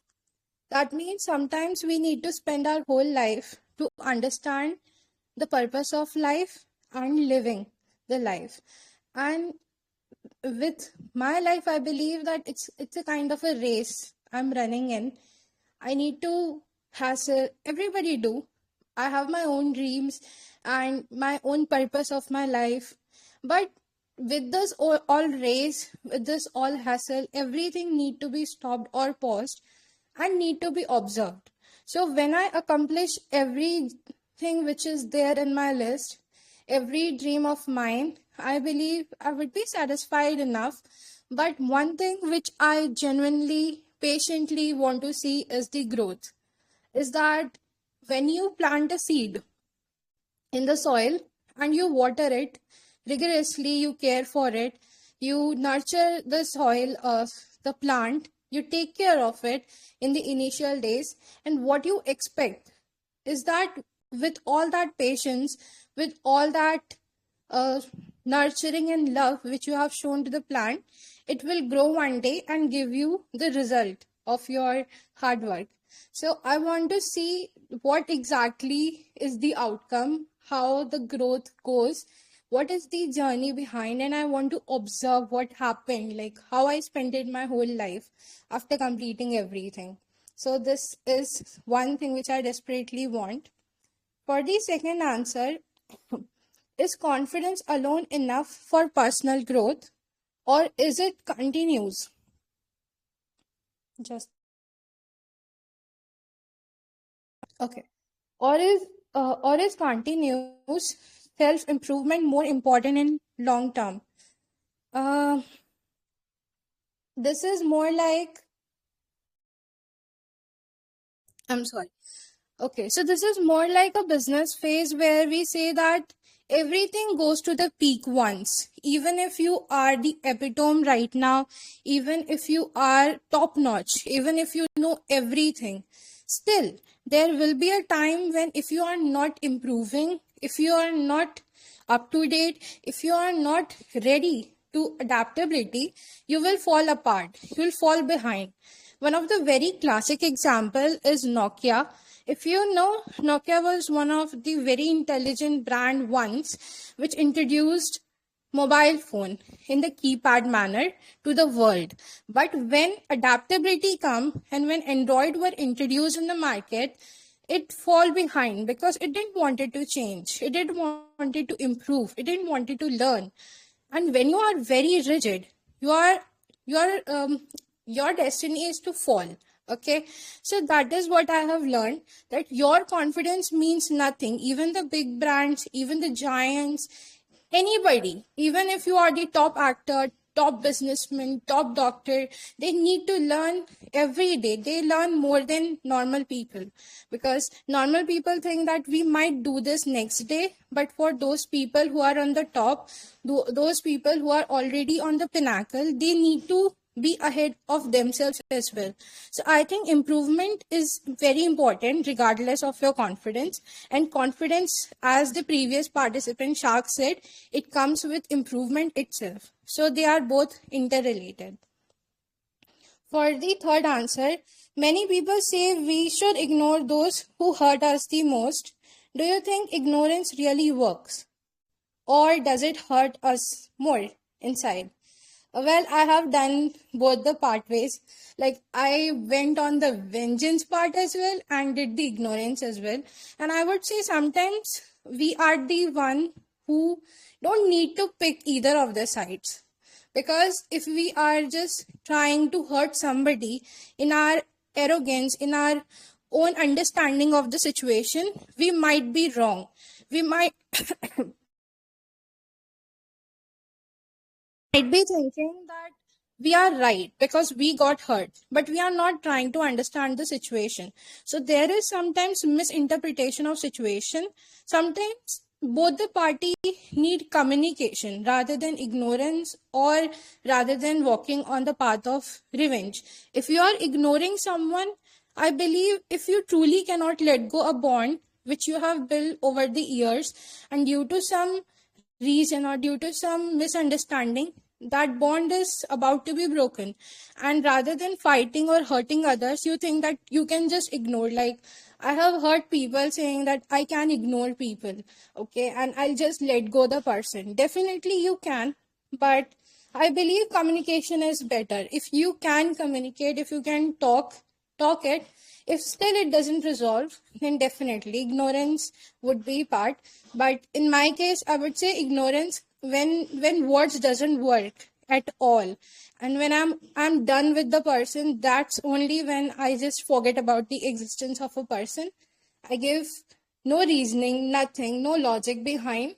That means sometimes we need to spend our whole life to understand the purpose of life and living the life. And with my life, I believe that it's a kind of a race I'm running in. I need to hassle. Everybody do. I have my own dreams and my own purpose of my life. But with this all race, with this all hassle, everything need to be stopped or paused and need to be observed. So when I accomplish everything which is there in my list, every dream of mine, I believe I would be satisfied enough. But one thing which I genuinely, patiently want to see is the growth. Is that when you plant a seed in the soil and you water it rigorously, you care for it, you nurture the soil of the plant, you take care of it in the initial days, and what you expect is that with all that patience, with all that uh, nurturing and love which you have shown to the plant, it will grow one day and give you the result of your hard work. So I want to see what exactly is the outcome, how the growth goes, what is the journey behind, and I want to observe what happened, like how I spent it my whole life after completing everything. So this is one thing which I desperately want. For the second answer, is confidence alone enough for personal growth, or is it continues? Just okay. Or is continuous self improvement more important in long term? Uh, this is more like, I'm sorry. Okay, so this is more like a business phase where we say that everything goes to the peak once. Even if you are the epitome right now, even if you are top notch, even if you know everything, still there will be a time when if you are not improving, if you are not up to date, if you are not ready to adaptability, you will fall apart, you will fall behind. One of the very classic example is Nokia. If you know, Nokia was one of the very intelligent brand once, which introduced mobile phone in the keypad manner to the world. But when adaptability come and when Android were introduced in the market, it fall behind because it didn't wanted to change. It didn't wanted to improve. It didn't wanted to learn. And when you are very rigid, you are your your destiny is to fall. Okay, so that is what I have learned, that your confidence means nothing. Even the big brands, even the giants, anybody, even if you are the top actor, top businessman, top doctor, they need to learn every day. They learn more than normal people, because normal people think that we might do this next day, but for those people who are on the top, those people who are already on the pinnacle, they need to be ahead of themselves as well. So I think improvement is very important regardless of your confidence. And confidence, as the previous participant Shark said, it comes with improvement itself. So they are both interrelated. For the third answer, many people say we should ignore those who hurt us the most. Do you think ignorance really works? Or does it hurt us more inside? Well, I have done both the pathways. Like, I went on the vengeance part as well and did the ignorance as well. And I would say sometimes we are the one who don't need to pick either of the sides. Because if we are just trying to hurt somebody in our arrogance, in our own understanding of the situation, we might be wrong. We might be thinking that we are right because we got hurt, but we are not trying to understand the situation. So there is sometimes misinterpretation of situation. Sometimes both the party need communication rather than ignorance, or rather than walking on the path of revenge. If you are ignoring someone, I believe if you truly cannot let go a bond which you have built over the years, and due to some reason or due to some misunderstanding, that bond is about to be broken, and rather than fighting or hurting others, you think that you can just ignore. Like, I have heard people saying that I can ignore people, okay, and I'll just let go the person. Definitely you can, but I believe communication is better. If you can communicate, if you can talk, talk it. If still it doesn't resolve, then definitely ignorance would be part. But in my case, I would say ignorance when words doesn't work at all, and when I'm done with the person, that's only when I just forget about the existence of a person. I give no reasoning, nothing, no logic behind.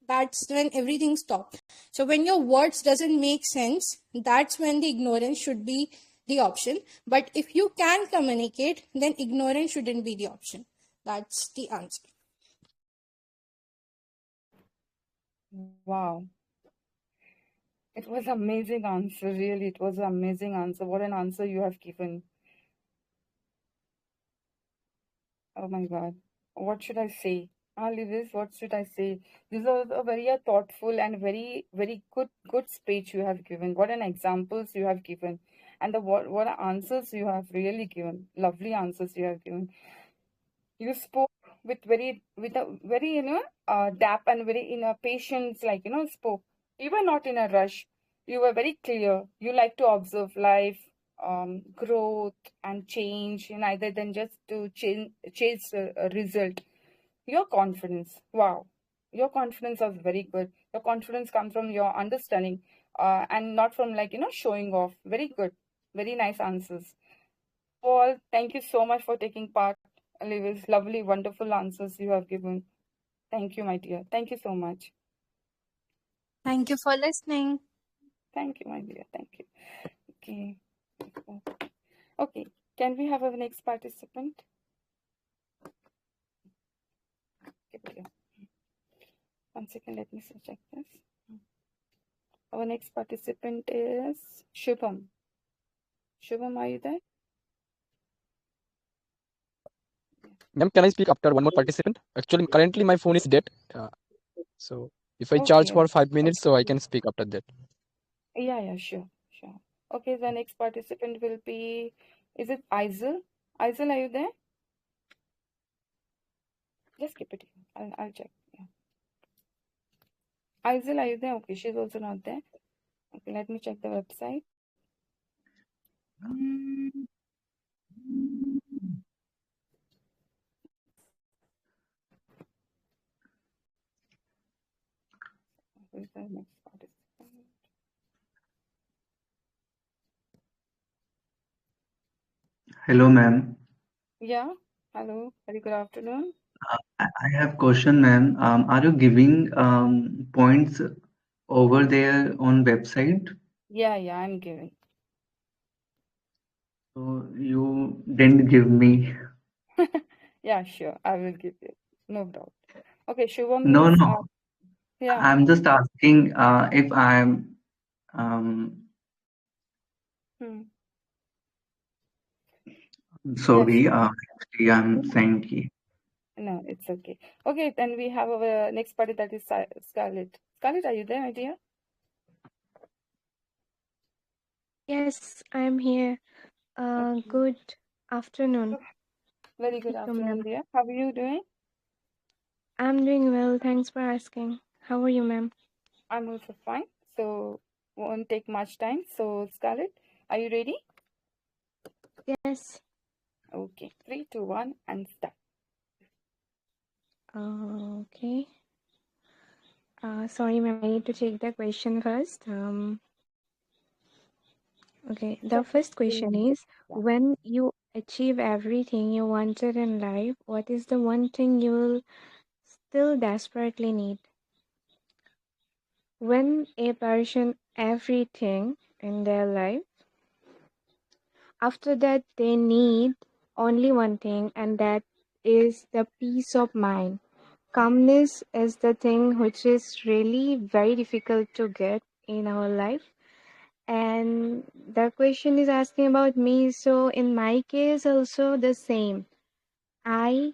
That's when everything stops. So when your words doesn't make sense, that's when the ignorance should be the option. But if you can communicate, then ignorance shouldn't be the option. That's the answer. Wow. It was amazing answer, really. It was an amazing answer. What an answer you have given. Oh my God. What should I say? Lewis, what should I say? This was a very thoughtful and very, very good speech you have given. What an examples you have given. And the what answers you have really given. Lovely answers you have given. You spoke with a very depth and very in a patience, like spoke. You were not in a rush. You were very clear. You like to observe life, growth and change, either than just to chase a result. Your confidence, wow, your confidence was very good. Your confidence comes from your understanding, and not from showing off. Very good, very nice answers. Paul, thank you so much for taking part. Lewis, lovely, wonderful answers you have given. Thank you, my dear. Thank you so much. Thank you for listening. Thank you, my dear. Thank you. Okay. Okay. Can we have our next participant? Okay, 1 second. Let me check this. Our next participant is Shubham. Shubham, are you there? Ma'am, can I speak after one more participant? Actually, currently my phone is dead. So if I charge Okay. for 5 minutes, so I can speak after that. Yeah, sure. Okay, the next participant will be, is it Aizul? Aizul, are you there? Just keep it. I'll check. Yeah. Aizul, are you there? Okay, she's also not there. Okay, let me check the website. Who's the next participant? Hello, ma'am. Yeah. Hello. Very good afternoon. I have question, ma'am. Are you giving points over there on website? Yeah, I'm giving. So you didn't give me. Yeah, sure. I will give you. No doubt. Okay, Shubham No, is, no. yeah. I'm just asking if I'm um, Hmm. Yeah, sorry. sure. Actually, I'm saying ki- No, it's okay. Okay, then we have our next party, that is Scarlett. Scarlett, are you there, my dear? Yes, I'm here. Okay. Good afternoon, Very good Kittu afternoon, ma'am. dear. How are you doing? I'm doing well. Thanks for asking. How are you, ma'am? I'm also fine. So won't take much time. So Scarlett, are you ready? Yes. Okay. 3, 2, 1, and start. Okay. Sorry, ma'am. I need to check the question first. Okay. The Check first the question number. is, Yeah. when you achieve everything you wanted in life, what is the one thing you will still desperately need? When a person everything in their life, after that they need only one thing, and that is the peace of mind. Calmness is the thing which is really very difficult to get in our life. And the question is asking about me, so in my case also the same. I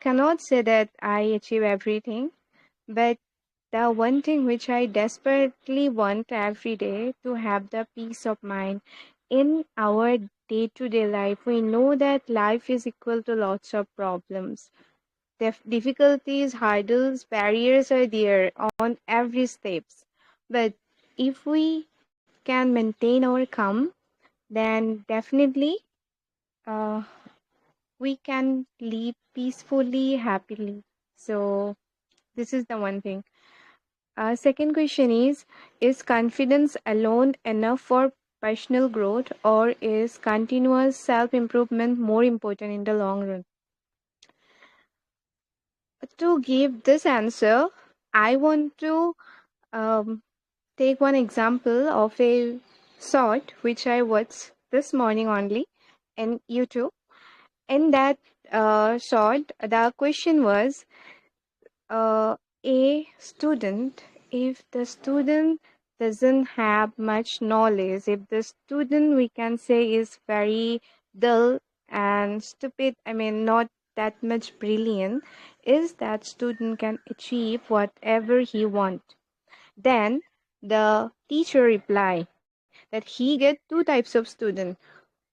cannot say that I achieve everything, but the one thing which I desperately want every day, to have the peace of mind in our day to day life. We know that life is equal to lots of problems. Difficulties, hurdles, barriers are there on every steps. But if we can maintain our calm, then definitely uh, we can live peacefully, happily. So this is the one thing. Second question is confidence alone enough for personal growth, or is continuous self improvement more important in the long run? To give this answer, I want to um, take one example of a short which I watched this morning only in YouTube. In that short, the question was, a student, if the student doesn't have much knowledge, if the student we can say is very dull and stupid, I mean not that much brilliant, is that student can achieve whatever he want? Then the teacher reply that he get two types of student.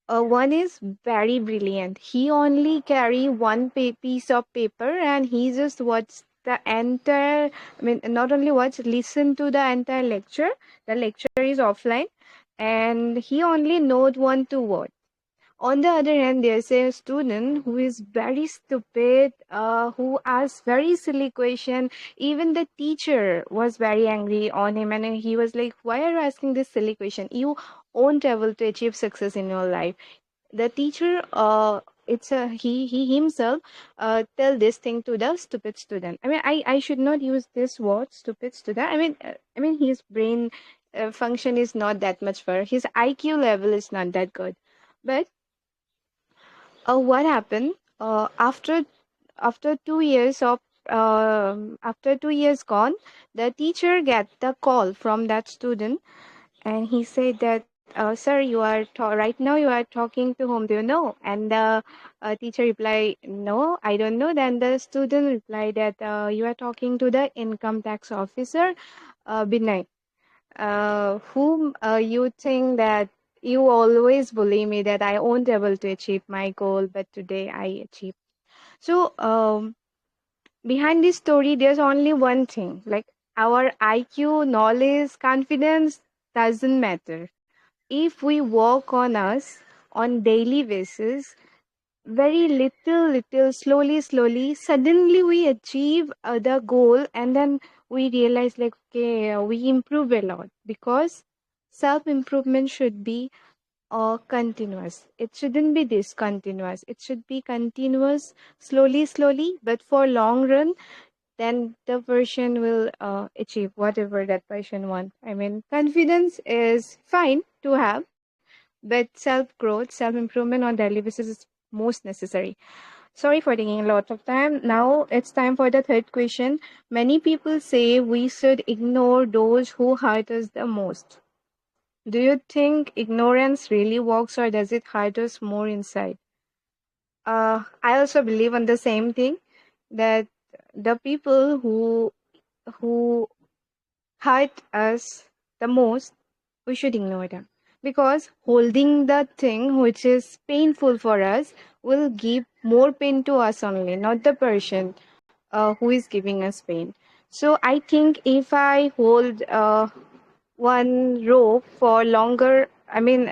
One is very brilliant. He only carry one piece of paper and he just watch the entire. I mean, not only watch, listen to the entire lecture. The lecture is offline, and he only knows one two word. On the other hand, there's a student who is very stupid, who asks very silly question. Even the teacher was very angry on him, and he was like, "Why are you asking this silly question? You won't able to achieve success in your life." The teacher, it's a he himself tell this thing to the stupid student. I mean, I should not use this word stupid student. I mean his brain function is not that much, for his IQ level is not that good. But what happened after 2 years of after 2 years gone, the teacher get the call from that student, and he said that, sir, you are right now you are talking to whom, do you know? And the teacher replied, no, I don't know. Then the student replied that, you are talking to the income tax officer, Binay, whom you think that you always bully me that I won't able to achieve my goal, but today I achieved. So behind this story, there's only one thing, like our IQ, knowledge, confidence doesn't matter. If we work on us on daily basis, very little, slowly, suddenly we achieve the goal, and then we realize like, okay, we improve a lot, because self improvement should be continuous. It shouldn't be discontinuous. It should be continuous, slowly, but for long run, then the person will achieve whatever that person wants. I mean, confidence is fine to have, but self growth, self improvement on daily basis is most necessary. Sorry for taking a lot of time. Now it's time for the third question. Many people say we should ignore those who hurt us the most. Do you think ignorance really works, or does it hurt us more inside? I also believe on the same thing, that the people who hurt us the most, we should ignore them, because holding the thing which is painful for us will give more pain to us only, not the person who is giving us pain. So I think if I hold one rope for longer, I mean,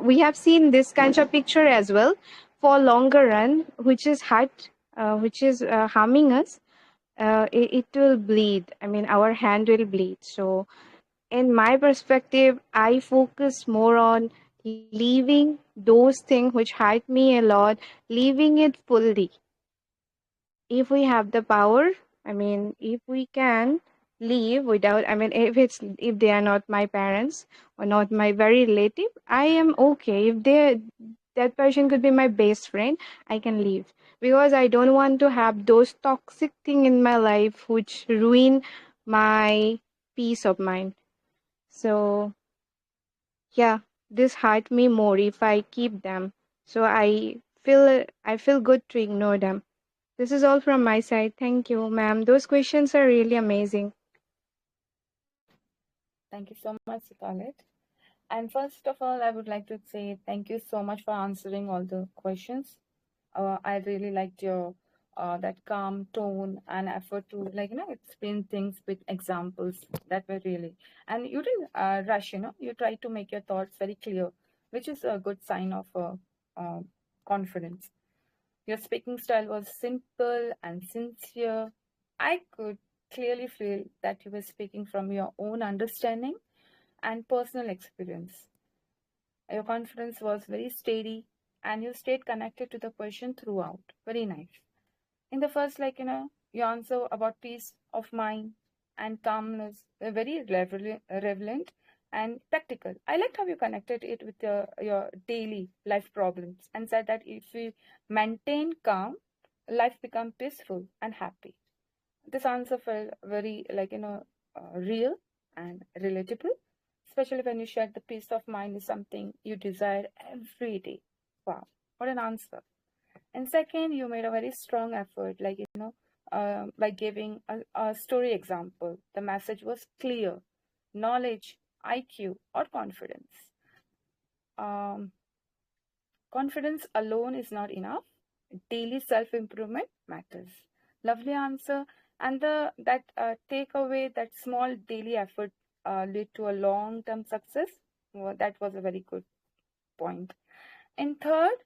we have seen this kind of picture as well, for longer run, which is hurt, which is harming us, it will bleed. I mean, our hand will bleed. So in my perspective, I focus more on leaving those things which hurt me a lot, leaving it fully. If we have the power, I mean, if we can leave without, I mean, if they are not my parents or not my very relative, I am okay. If they, that person could be my best friend, I can leave, because I don't want to have those toxic thing in my life which ruin my peace of mind. So yeah, this hurt me more if I keep them. So I feel good to ignore them. This is all from my side. Thank you, ma'am. Those questions are really amazing. Thank you so much, Scarlett. And first of all, I would like to say thank you so much for answering all the questions. I really liked your that calm tone and effort to, like, explain things with examples that were really, and you didn't rush. You tried to make your thoughts very clear, which is a good sign of confidence. Your speaking style was simple and sincere. I could clearly feel that you were speaking from your own understanding and personal experience. Your confidence was very steady and you stayed connected to the question throughout. Very nice. In the first, your answer about peace of mind and calmness were very relevant and practical. I liked how you connected it with your daily life problems and said that if we maintain calm, life become peaceful and happy. This answer felt very real and relatable, especially when you shared the peace of mind is something you desire every day. Wow, what an answer. And second, you made a very strong effort, by giving a story example. The message was clear: knowledge, IQ, or confidence. Um, Confidence alone is not enough. Daily self improvement matters. Lovely answer. And the that takeaway, that small daily effort lead to a long term success. Well, that was a very good point. And third,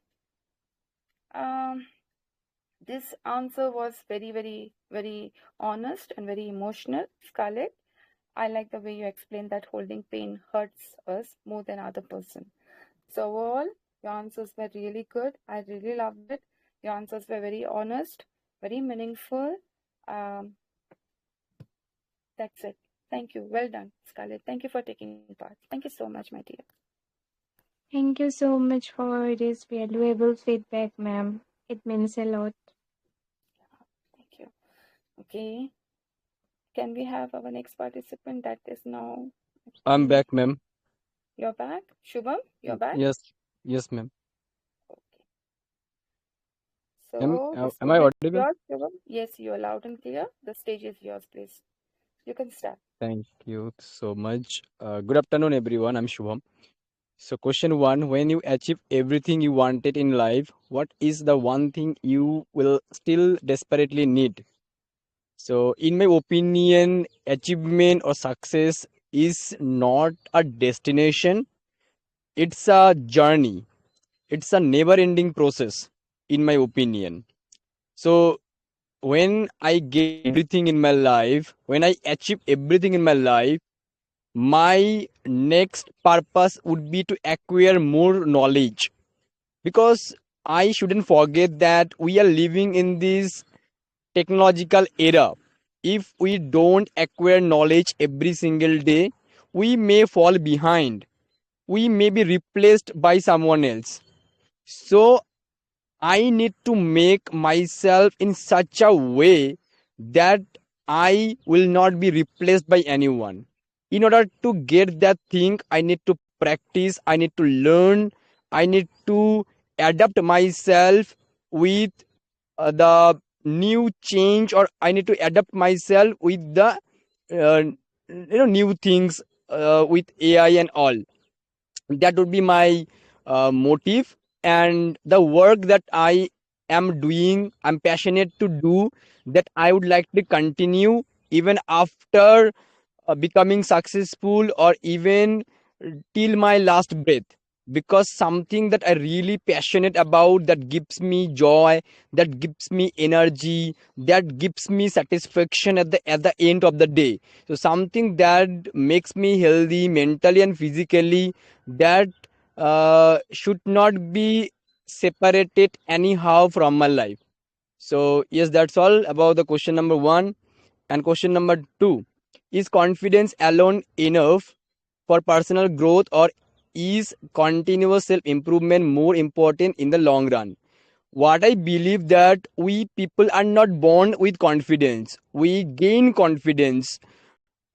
um, this answer was very, very, very honest and very emotional. Scarlett, I like the way you explained that holding pain hurts us more than other person. So overall, your answers were really good. I really loved it. Your answers were very honest, very meaningful. Um, that's it. Thank you. Well done, Scarlett. Thank you for taking part. Thank you so much, my dear. Thank you so much for this valuable feedback, ma'am. It means a lot. Thank you. Okay. Can we have our next participant that is now? I'm back, ma'am. You're back? Shubham, you're back? Yes, yes, ma'am. Okay. Am, So the am I stage is audible? yours, Shubham. Yes, you're loud and clear. The stage is yours, please. You can start. Thank you so much. Good afternoon, everyone. I'm Shubham. So, question one: when you achieve everything you wanted in life, what is the one thing you will still desperately need? So, in my opinion, achievement or success is not a destination, it's a journey, it's a never ending process, in my opinion. So, when I get everything in my life, when I achieve everything in my life, my next purpose would be to acquire more knowledge, because I shouldn't forget that we are living in this technological era. If we don't acquire knowledge every single day, we may fall behind, we may be replaced by someone else. So I need to make myself in such a way that I will not be replaced by anyone. In order to get that thing, I need to practice, I need to learn, I need to adapt myself with the new change, or I need to adapt myself with the new things with AI and all. That would be my motive, and the work that I am doing, I'm passionate to do, that I would like to continue even after becoming successful, or even till my last breath, because something that I really passionate about, that gives me joy, that gives me energy, that gives me satisfaction at the end of the day. So something that makes me healthy mentally and physically, that should not be separated anyhow from my life. So yes, that's all about the question number one. And question number two: is confidence alone enough for personal growth, or is continuous self improvement more important in the long run? What I believe, that we people are not born with confidence. We gain confidence.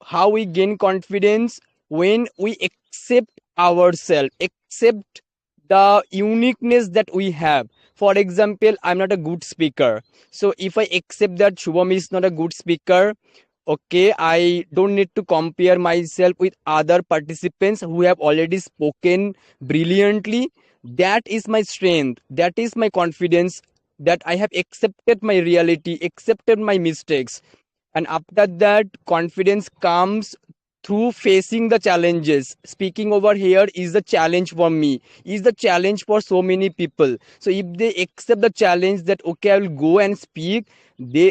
How we gain confidence? When we accept ourselves, accept the uniqueness that we have. For example, I'm not a good speaker, so if I accept that Shubham is not a good speaker, okay, I don't need to compare myself with other participants who have already spoken brilliantly. That is my strength, that is my confidence, that I have accepted my reality, accepted my mistakes. And after that, confidence comes through facing the challenges. Speaking over here is the challenge for me, is the challenge for so many people. So if they accept the challenge that okay, I will go and speak,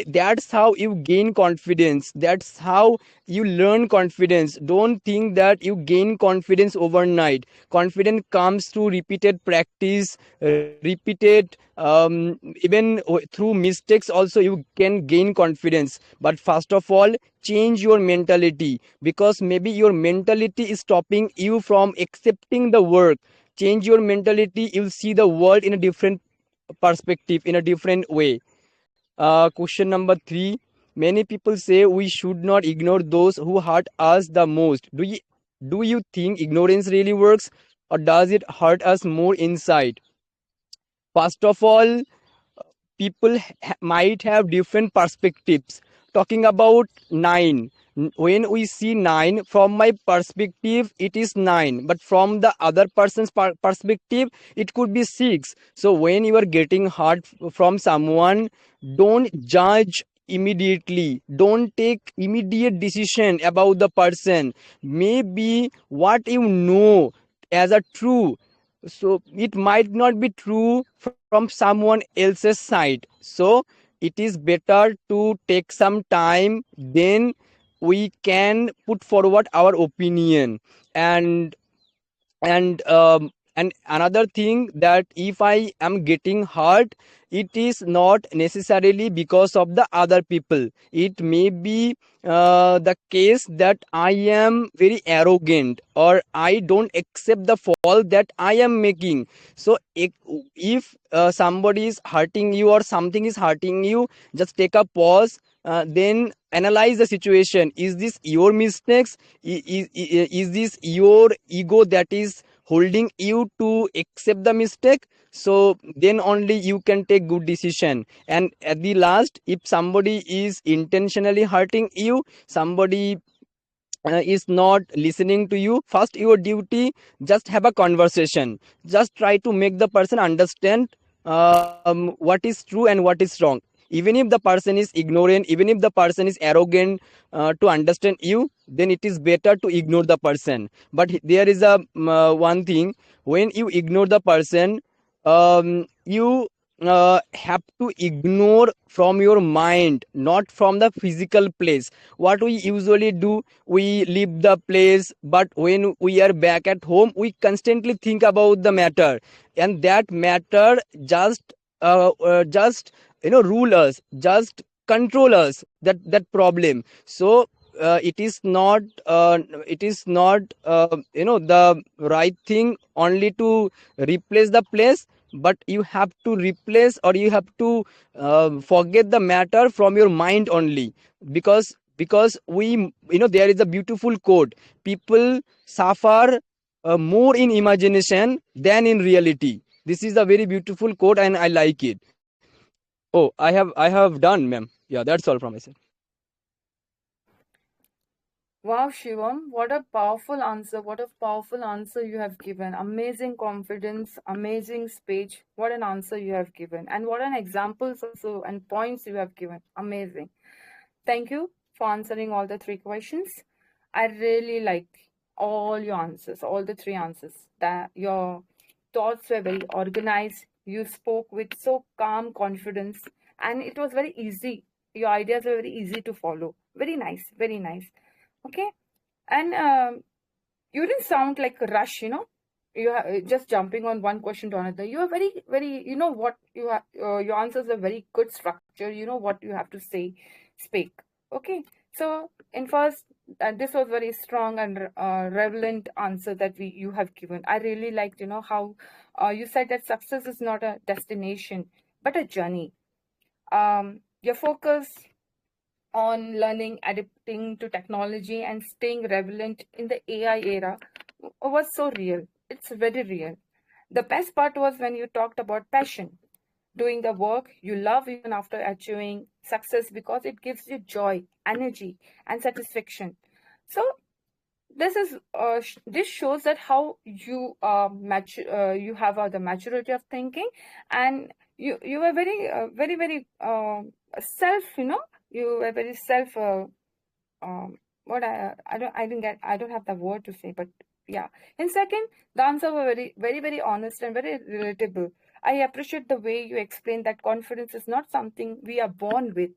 that's how you gain confidence, that's how you learn confidence. Don't think that you gain confidence overnight. Confidence comes through repeated practice, repeated even through mistakes also you can gain confidence. But first of all, change your mentality, because maybe your mentality is stopping you from accepting the work. Change your mentality, you'll see the world in a different perspective, in a different way. Question number 3. Many people say we should not ignore those who hurt us the most. Do you think ignorance really works, or does it hurt us more inside? First of all, people might have different perspectives. Talking about 9, when we see 9, from my perspective it is 9, but from the other person's perspective it could be 6. So when you are getting hurt from someone, don't judge immediately, don't take immediate decision about the person. Maybe what you know as a true, so it might not be true from someone else's side. So it is better to take some time, then we can put forward our opinion. And and um, and another thing, that if I am getting hurt, it is not necessarily because of the other people. It may be the case that I am very arrogant, or I don't accept the fault that I am making. So if somebody is hurting you or something is hurting you, just take a pause, then analyze the situation. Is this your mistakes? Is this your ego that is holding you to accept the mistake? So then only you can take good decision. And at the last, if somebody is intentionally hurting you, somebody is not listening to you, first your duty, just have a conversation, just try to make the person understand what is true and what is wrong. Even if the person is ignorant, even if the person is arrogant to understand you, then it is better to ignore the person. But there is a one thing, when you ignore the person, you have to ignore from your mind, not from the physical place. What we usually do, we leave the place, but when we are back at home, we constantly think about the matter, and that matter just rule us, just control us, that problem. So it is not the right thing only to replace the place, but you have to replace, or you have to forget the matter from your mind only. Because there is a beautiful quote: people suffer more in imagination than in reality. This is a very beautiful quote and I like it. Oh, I have done, ma'am. Yeah, that's all from myself. Wow, Shivam, what a powerful answer. What a powerful answer you have given. Amazing confidence, amazing speech. What an answer you have given. And what an examples also and points you have given. Amazing. Thank you for answering all the 3 questions. I really liked all your answers, all the 3 answers. That your thoughts were very organized. You spoke with so calm confidence, and it was very easy. Your ideas were very easy to follow. Very nice, very nice. Okay, and you didn't sound like a rush. You just jumping on one question to another. You are very, very. You know what you have. Your answers are very good structure. You know what you have to say, speak. Okay, so in first, this was very strong and relevant answer that you have given. I really liked, how you said that success is not a destination but a journey. Your focus on learning, adapting to technology, and staying relevant in the AI era was so real. It's very real. The best part was when you talked about passion, doing the work you love even after achieving success because it gives you joy, energy, and satisfaction. So this shows that how you you have the maturity of thinking, and you were very self, you were very self what I don't have the word to say, but yeah. And second, the answer were very honest and very relatable. I appreciate the way you explained that confidence is not something we are born with.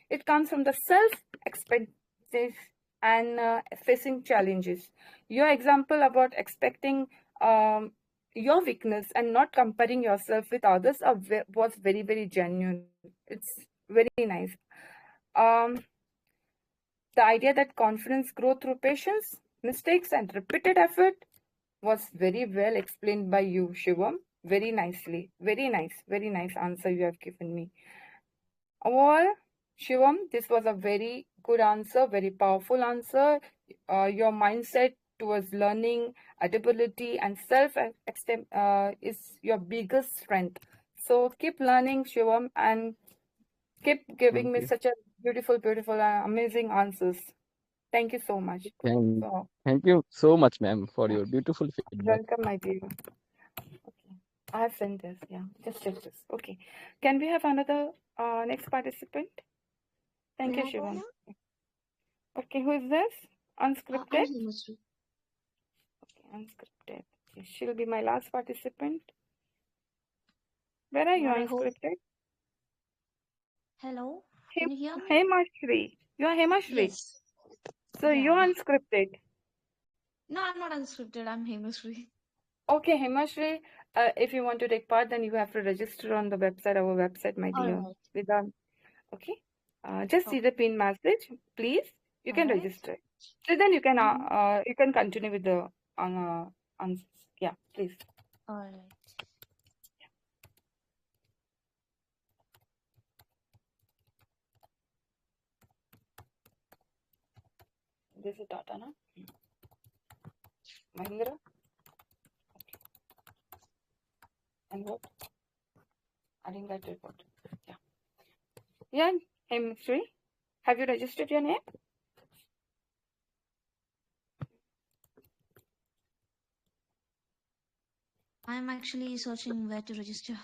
It comes from the self expectation and facing challenges. Your example about expecting your weakness and not comparing yourself with others was very genuine. It's very nice. um the idea that confidence grows through patience, mistakes, and repeated effort was very well explained by you, Shivam. Very nicely. Very nice answer you have given me. Well, Shivam, this was a very good answer, very powerful answer. Your mindset towards learning, adaptability, and self-esteem is your biggest strength. So keep learning, Shivam, and keep giving Thank me you. such a beautiful, amazing answers. Thank you so much. Thank, So, thank you so much, ma'am, for yeah, your beautiful feedback. welcome, my dear. Okay, I have sent this. Yeah, just check this. Okay, can we have another next participant? Thank May you, I go Shivam. now? Okay, who is this? I'm Unscripted? Himasri. Okay, unscripted. Okay, she'll be my last participant. Where are you, Well, I hope. unscripted? Hello, Hey, can you hear me? Hemashri. You are Hemashri. Yes. So you're Yeah. unscripted. No, I'm not unscripted. I'm Himasri. Okay, Hemashri, if you want to take part, then you have to register on the website, our website, my All dear. right. Without, okay. Just see Okay. the pin message, please. You All can right. register. So then Mm-hmm. you can continue with the on yeah, please. All right. This is Tata, na? Mahindra, and what? I didn't get report. Yeah. Yeah, Hemashri, have you registered your name? I'm actually searching where to register.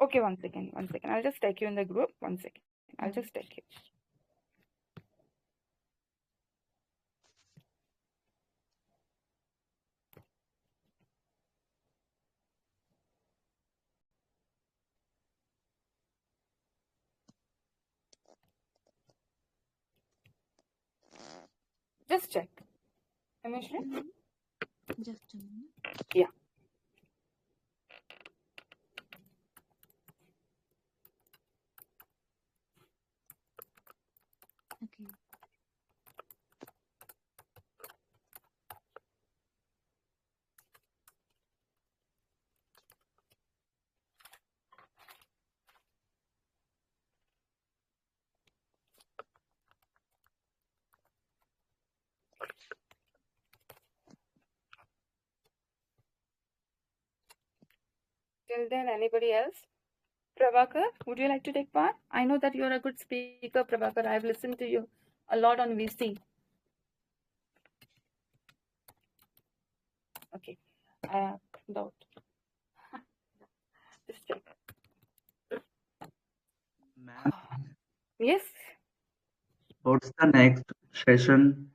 Okay, one second. I'll just take you in the group. One second. I'll All just right. take you. Just check. Hemashri? Mm-hmm. Just a minute. Yeah. Okay. Till then, anybody else? Prabhakar, would you like to take part? I know that you're a good speaker, Prabhakar. I've listened to you a lot on VC. Okay. Doubt. Just check. Ma'am, Yes. what's the next session?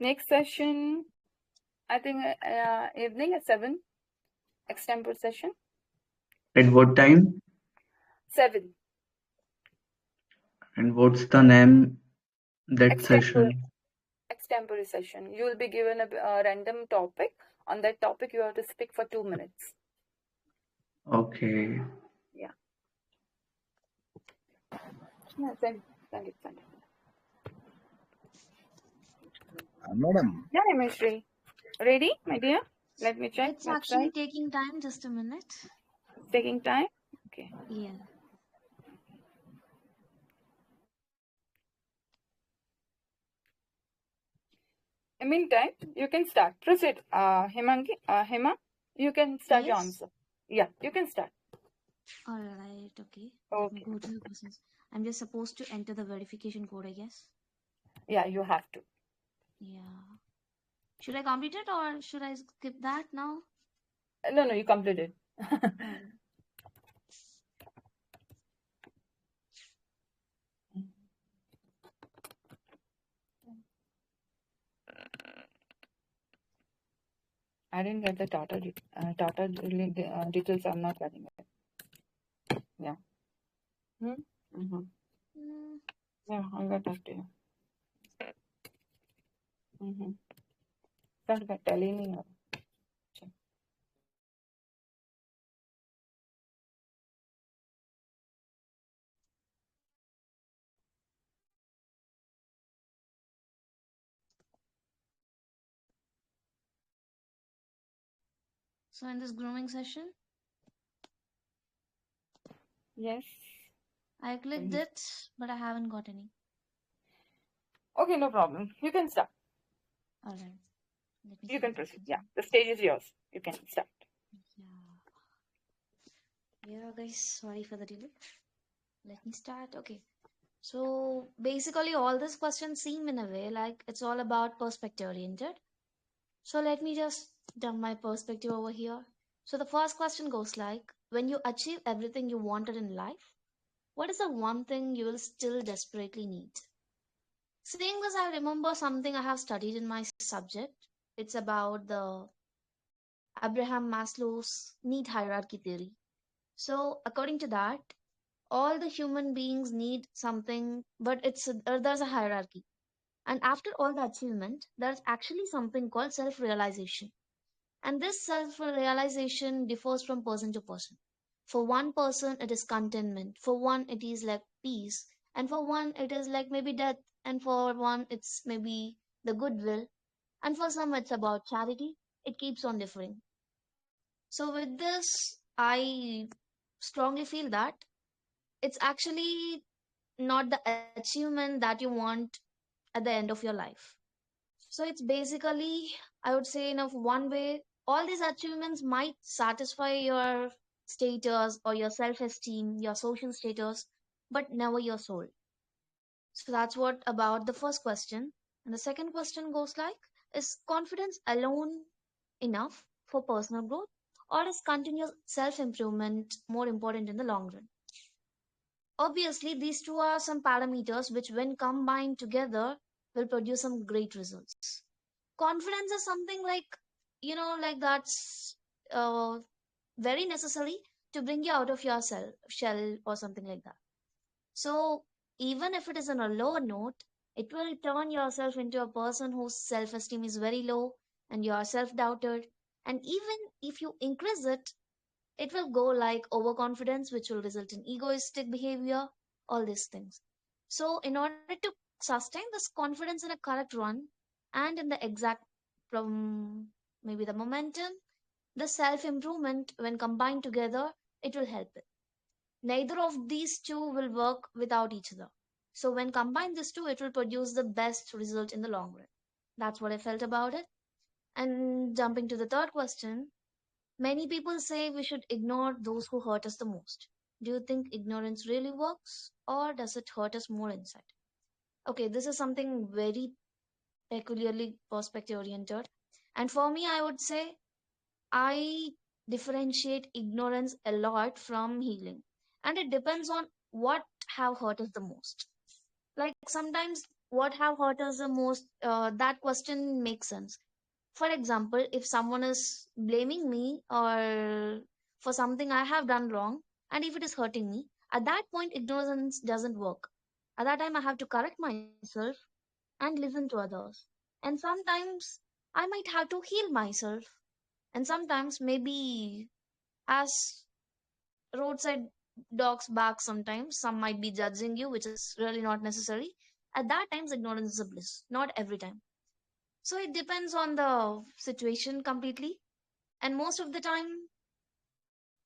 Next session, I think evening at 7. Extempore session. At what time? 7. And what's the name that Extempore. session? Extempore session. You will be given a random topic. On that topic, you have to speak for 2 minutes. Okay. Yeah. Yeah, send it. Madam, Yeah, Hemashri. Ready, my dear? Let me check It's actually website. taking time. Just a minute. It's taking time. Okay. Yeah. In meantime, you can start. Proceed. Hema, you can start your Yes. answer. Yeah, you can start. All right. Okay. Let me Okay. go to the process. I'm just supposed to enter the verification code, I guess. Yeah, you have to. Yeah. Should I complete it or should I skip that now? No, you completed. All right. I didn't get the Tata details. I'm not getting it. Yeah. Mm-hmm. Yeah, I'll get back to you. Start telling me. So in this grooming session, Yes. I clicked it, but I haven't got any. Okay, no problem. You can start. All right. Let me You see. can proceed. Yeah, the stage is yours. You can start. Yeah, guys, sorry for the delay. Let me start. Okay. So basically, all these questions seem in a way like it's all about perspective oriented. So let me just dump my perspective over here. So the first question goes like, when you achieve everything you wanted in life, what is the one thing you will still desperately need? Seeing this, I remember something I have studied in my subject. It's about the Abraham Maslow's need hierarchy theory. So according to that, all the human beings need something, but there's a hierarchy. And after all the achievement, there's actually something called self-realization. And this self-realization differs from person to person. For one person, it is contentment. For one, it is like peace. And for one, it is like maybe death. And for one, it's maybe the goodwill. And for some, it's about charity. It keeps on differing. So with this, I strongly feel that it's actually not the achievement that you want at the end of your life. So it's basically, I would say, in a one way, all these achievements might satisfy your status or your self esteem, your social status, but never your soul. So that's what about the first question. And the second question goes like, is confidence alone enough for personal growth, or is continuous self improvement more important in the long run? Obviously, these two are some parameters which, when combined together, will produce some great results. Confidence is something like, like that's very necessary to bring you out of your shell or something like that. So, even if it is on a lower note, it will turn yourself into a person whose self esteem is very low and you are self doubted. And even if you increase it, it will go like overconfidence, which will result in egoistic behavior, all these things. So, in order to sustain this confidence in a correct run and in the exact maybe the momentum, the self improvement, when combined together, it will help it. Neither of these two will work without each other. So, when combined, these two, it will produce the best result in the long run. That's what I felt about it. And jumping to the third question, many people say we should ignore those who hurt us the most. Do you think ignorance really works, or does it hurt us more inside? Okay, this is something very peculiarly perspective oriented. And for me, I would say I differentiate ignorance a lot from healing. And it depends on what have hurt us the most. Like sometimes what have hurt us the most, that question makes sense. For example, if someone is blaming me or for something I have done wrong, and if it is hurting me, at that point, ignorance doesn't work. At that time, I have to correct myself and listen to others. And sometimes I might have to heal myself. And sometimes, maybe as roadside dogs bark, sometimes some might be judging you, which is really not necessary. At that times, ignorance is a bliss. Not every time. So it depends on the situation completely. And most of the time,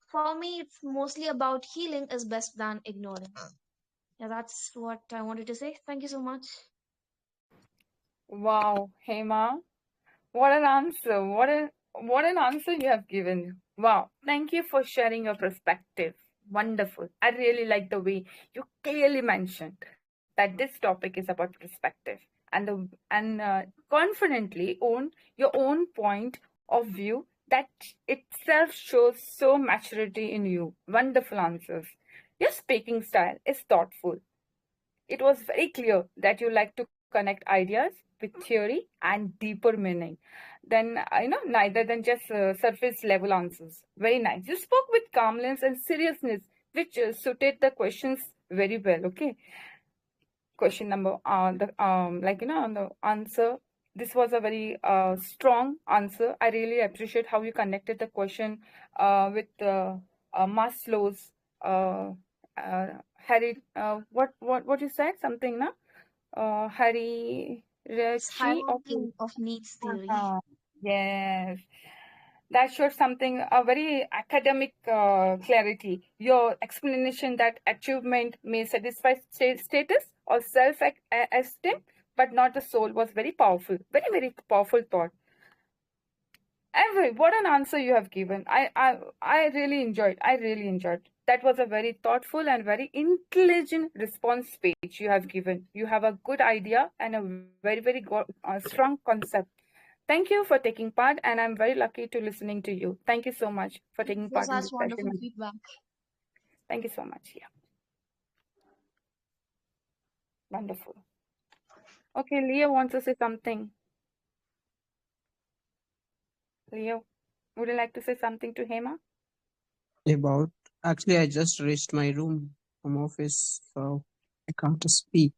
for me, it's mostly about healing is best than ignoring. Yeah, that's what I wanted to say. Thank you so much. Wow, Hema, what an answer! What an answer you have given. Wow, thank you for sharing your perspective. Wonderful. I really like the way you clearly mentioned that this topic is about perspective and confidently own your own point of view that itself shows so maturity in you. Wonderful answers. Your speaking style is thoughtful. It was very clear that you like to connect ideas with theory and deeper meaning. then neither than just surface level answers. Very nice. You spoke with calmness and seriousness, which suited the questions very well. Okay, question number the on the answer, this was a very strong answer. I really appreciate how you connected the question with Maslow's Harry what you said, something na Harry It's Rechi of hierarchy of needs theory. yes, that showed something, a very academic clarity. Your explanation that achievement may satisfy status or self-esteem, but not the soul, was very powerful. Very, very powerful thought. Every what an answer you have given. I really enjoyed. I really enjoyed. That was a very thoughtful and very intelligent response speech you have given. You have a good idea and a very, very strong concept. Thank you for taking part, and I'm very lucky to listening to you. Thank you so much for taking For part in such this wonderful session. feedback. Thank you so much. Yeah, wonderful. Okay, Leo wants to say something. Leo, would you like to say something to Hema? About actually, I just reached my room from office, so I can't speak.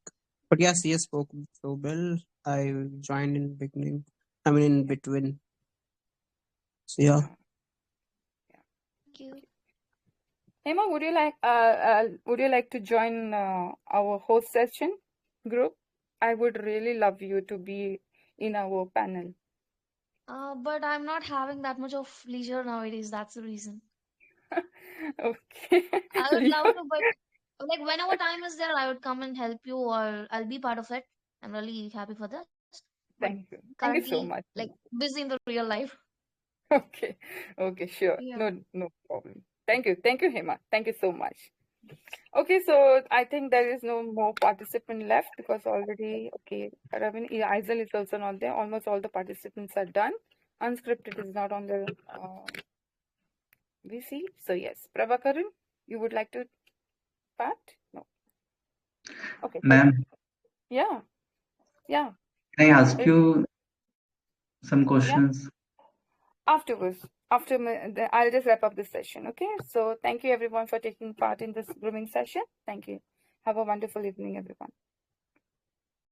But yes, he spoke so well. I joined in beginning. I mean, in between. So yeah. Thank you. Hema, would you like to join our host session group? I would really love you to be in our panel. But I'm not having that much of leisure nowadays. That's the reason. Okay, I would Leo. love to, but like whenever time is there, I would come and help you, or I'll be part of it. I'm really happy for this. But Thank you. Thank you so currently, much. like busy in the real life. Okay, okay, sure. Yeah. No problem. Thank you. Thank you, Hema. Thank you so much. Okay, so I think there is no more participant left because already, okay, Ravin, Aizal is also not there. Almost all the participants are done. Unscripted is not on the VC. So yes, Prabhakaran, you would like to part? No. Okay. Ma'am, Yeah. Yeah. can I ask Uh, you some Yeah. questions? Afterwards, I'll just wrap up this session. Okay. So thank you everyone for taking part in this grooming session. Thank you. Have a wonderful evening, everyone.